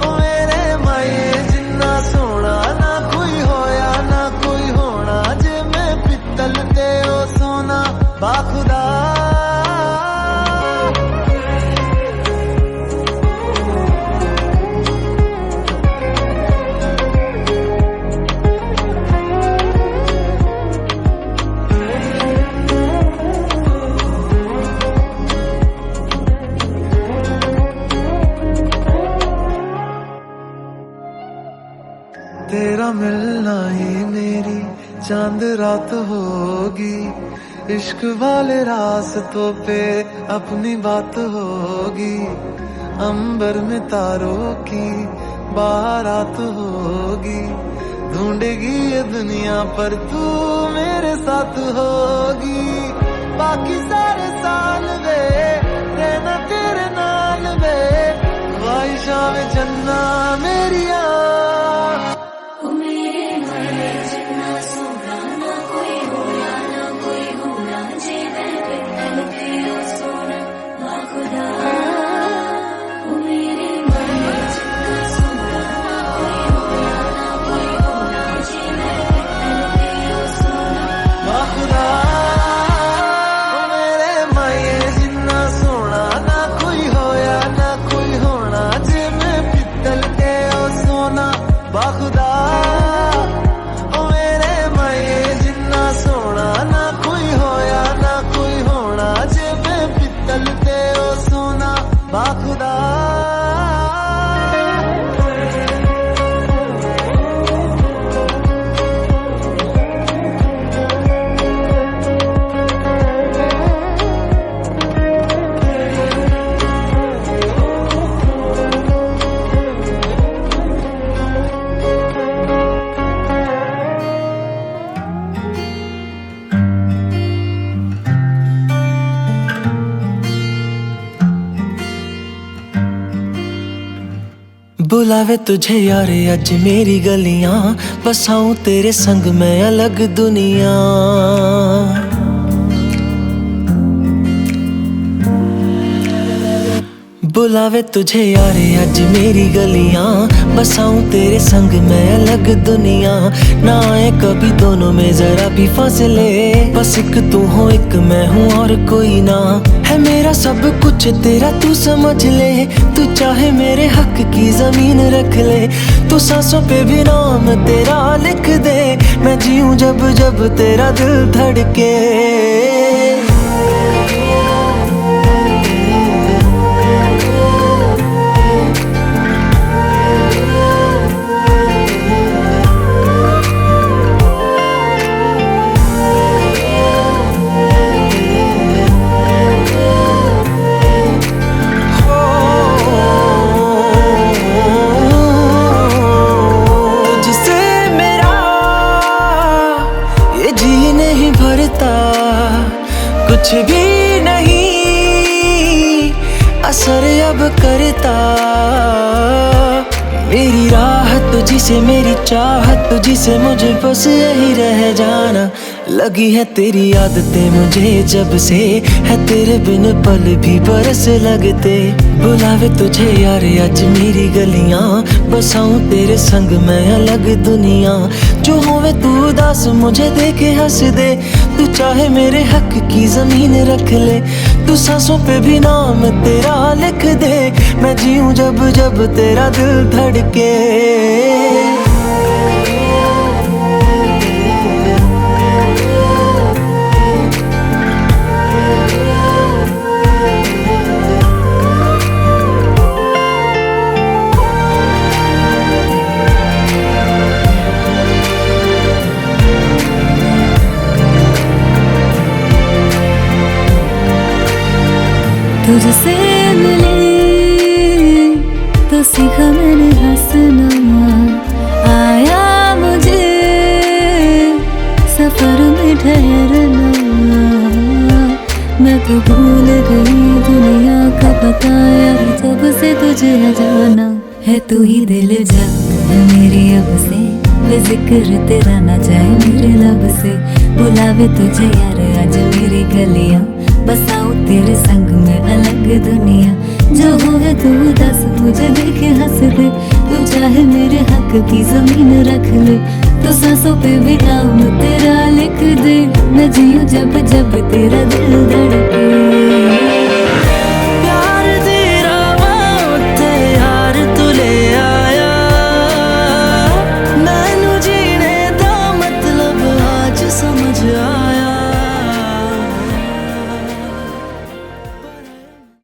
ओ मेरे माये जिन्ना सोना ना कोई होया ना कोई होना, जे मैं पित्तल ते ओ सोना बाखुदा। तेरा मिलना ही मेरी चांद रात होगी, इश्क वाले रास्तों पे अपनी बात होगी। अंबर में तारों की बारात होगी, ढूंढेगी ये दुनिया पर तू मेरे साथ होगी। बाकी सारे साल वे रहना तेरे नाल वे, ख्वाहिशां में जन्ना मेरिया। बुलावे तुझे यार अज मेरी गलियां, बसाऊं तेरे संग मैं अलग दुनिया। बुलावे तुझे यार अज मेरी गलियां, बसाऊं तेरे संग मैं अलग दुनिया। ना आए कभी दोनों में जरा भी फासले, बस एक तू हो एक मैं हूँ और कोई ना। है मेरा सब कुछ तेरा तू समझ ले, तू चाहे मेरे हक की जमीन रख ले। तू सांसों पे भी नाम तेरा लिख दे, मैं जीऊं जब जब तेरा दिल धड़के। कुछ भी नहीं असर अब करता, मेरी राह तुझी से मेरी चाहत तुझी से, मुझे बस यही रह जाना। लगी है तेरी आदतें मुझे जब से, है तेरे बिन पल भी बरस लगते। बुलावे तुझे यार आज मेरी गलियां, बसाऊं तेरे संग मैं अलग दुनिया। जो होवे तू उदास मुझे देखे हंस दे, तू चाहे मेरे हक की जमीन रख ले। तू सांसों पे भी नाम तेरा लिख दे, मैं जीऊं जब जब तेरा दिल धड़के। तुझसे मिली तो सीखा मैंने हंसना, आया मुझे सफर में ठहरना। मैं तो भूल गई दुनिया का पता यार, जब से तुझे जाना है। तू ही दिल जा मेरी अब से, बेजिक्र तेरा ना जाए मेरे लब से। बुलावे तुझे यार आज मेरी गलियां, बसाऊं तेरे संग में अलग दुनिया। जो होवे तू दस मुझे देखे हंस दे, तू चाहे मेरे हक की जमीन रख ले। तो सांसों पे भी नाम तेरा लिख दे, मैं जीऊं जब जब तेरा दिल धड़के।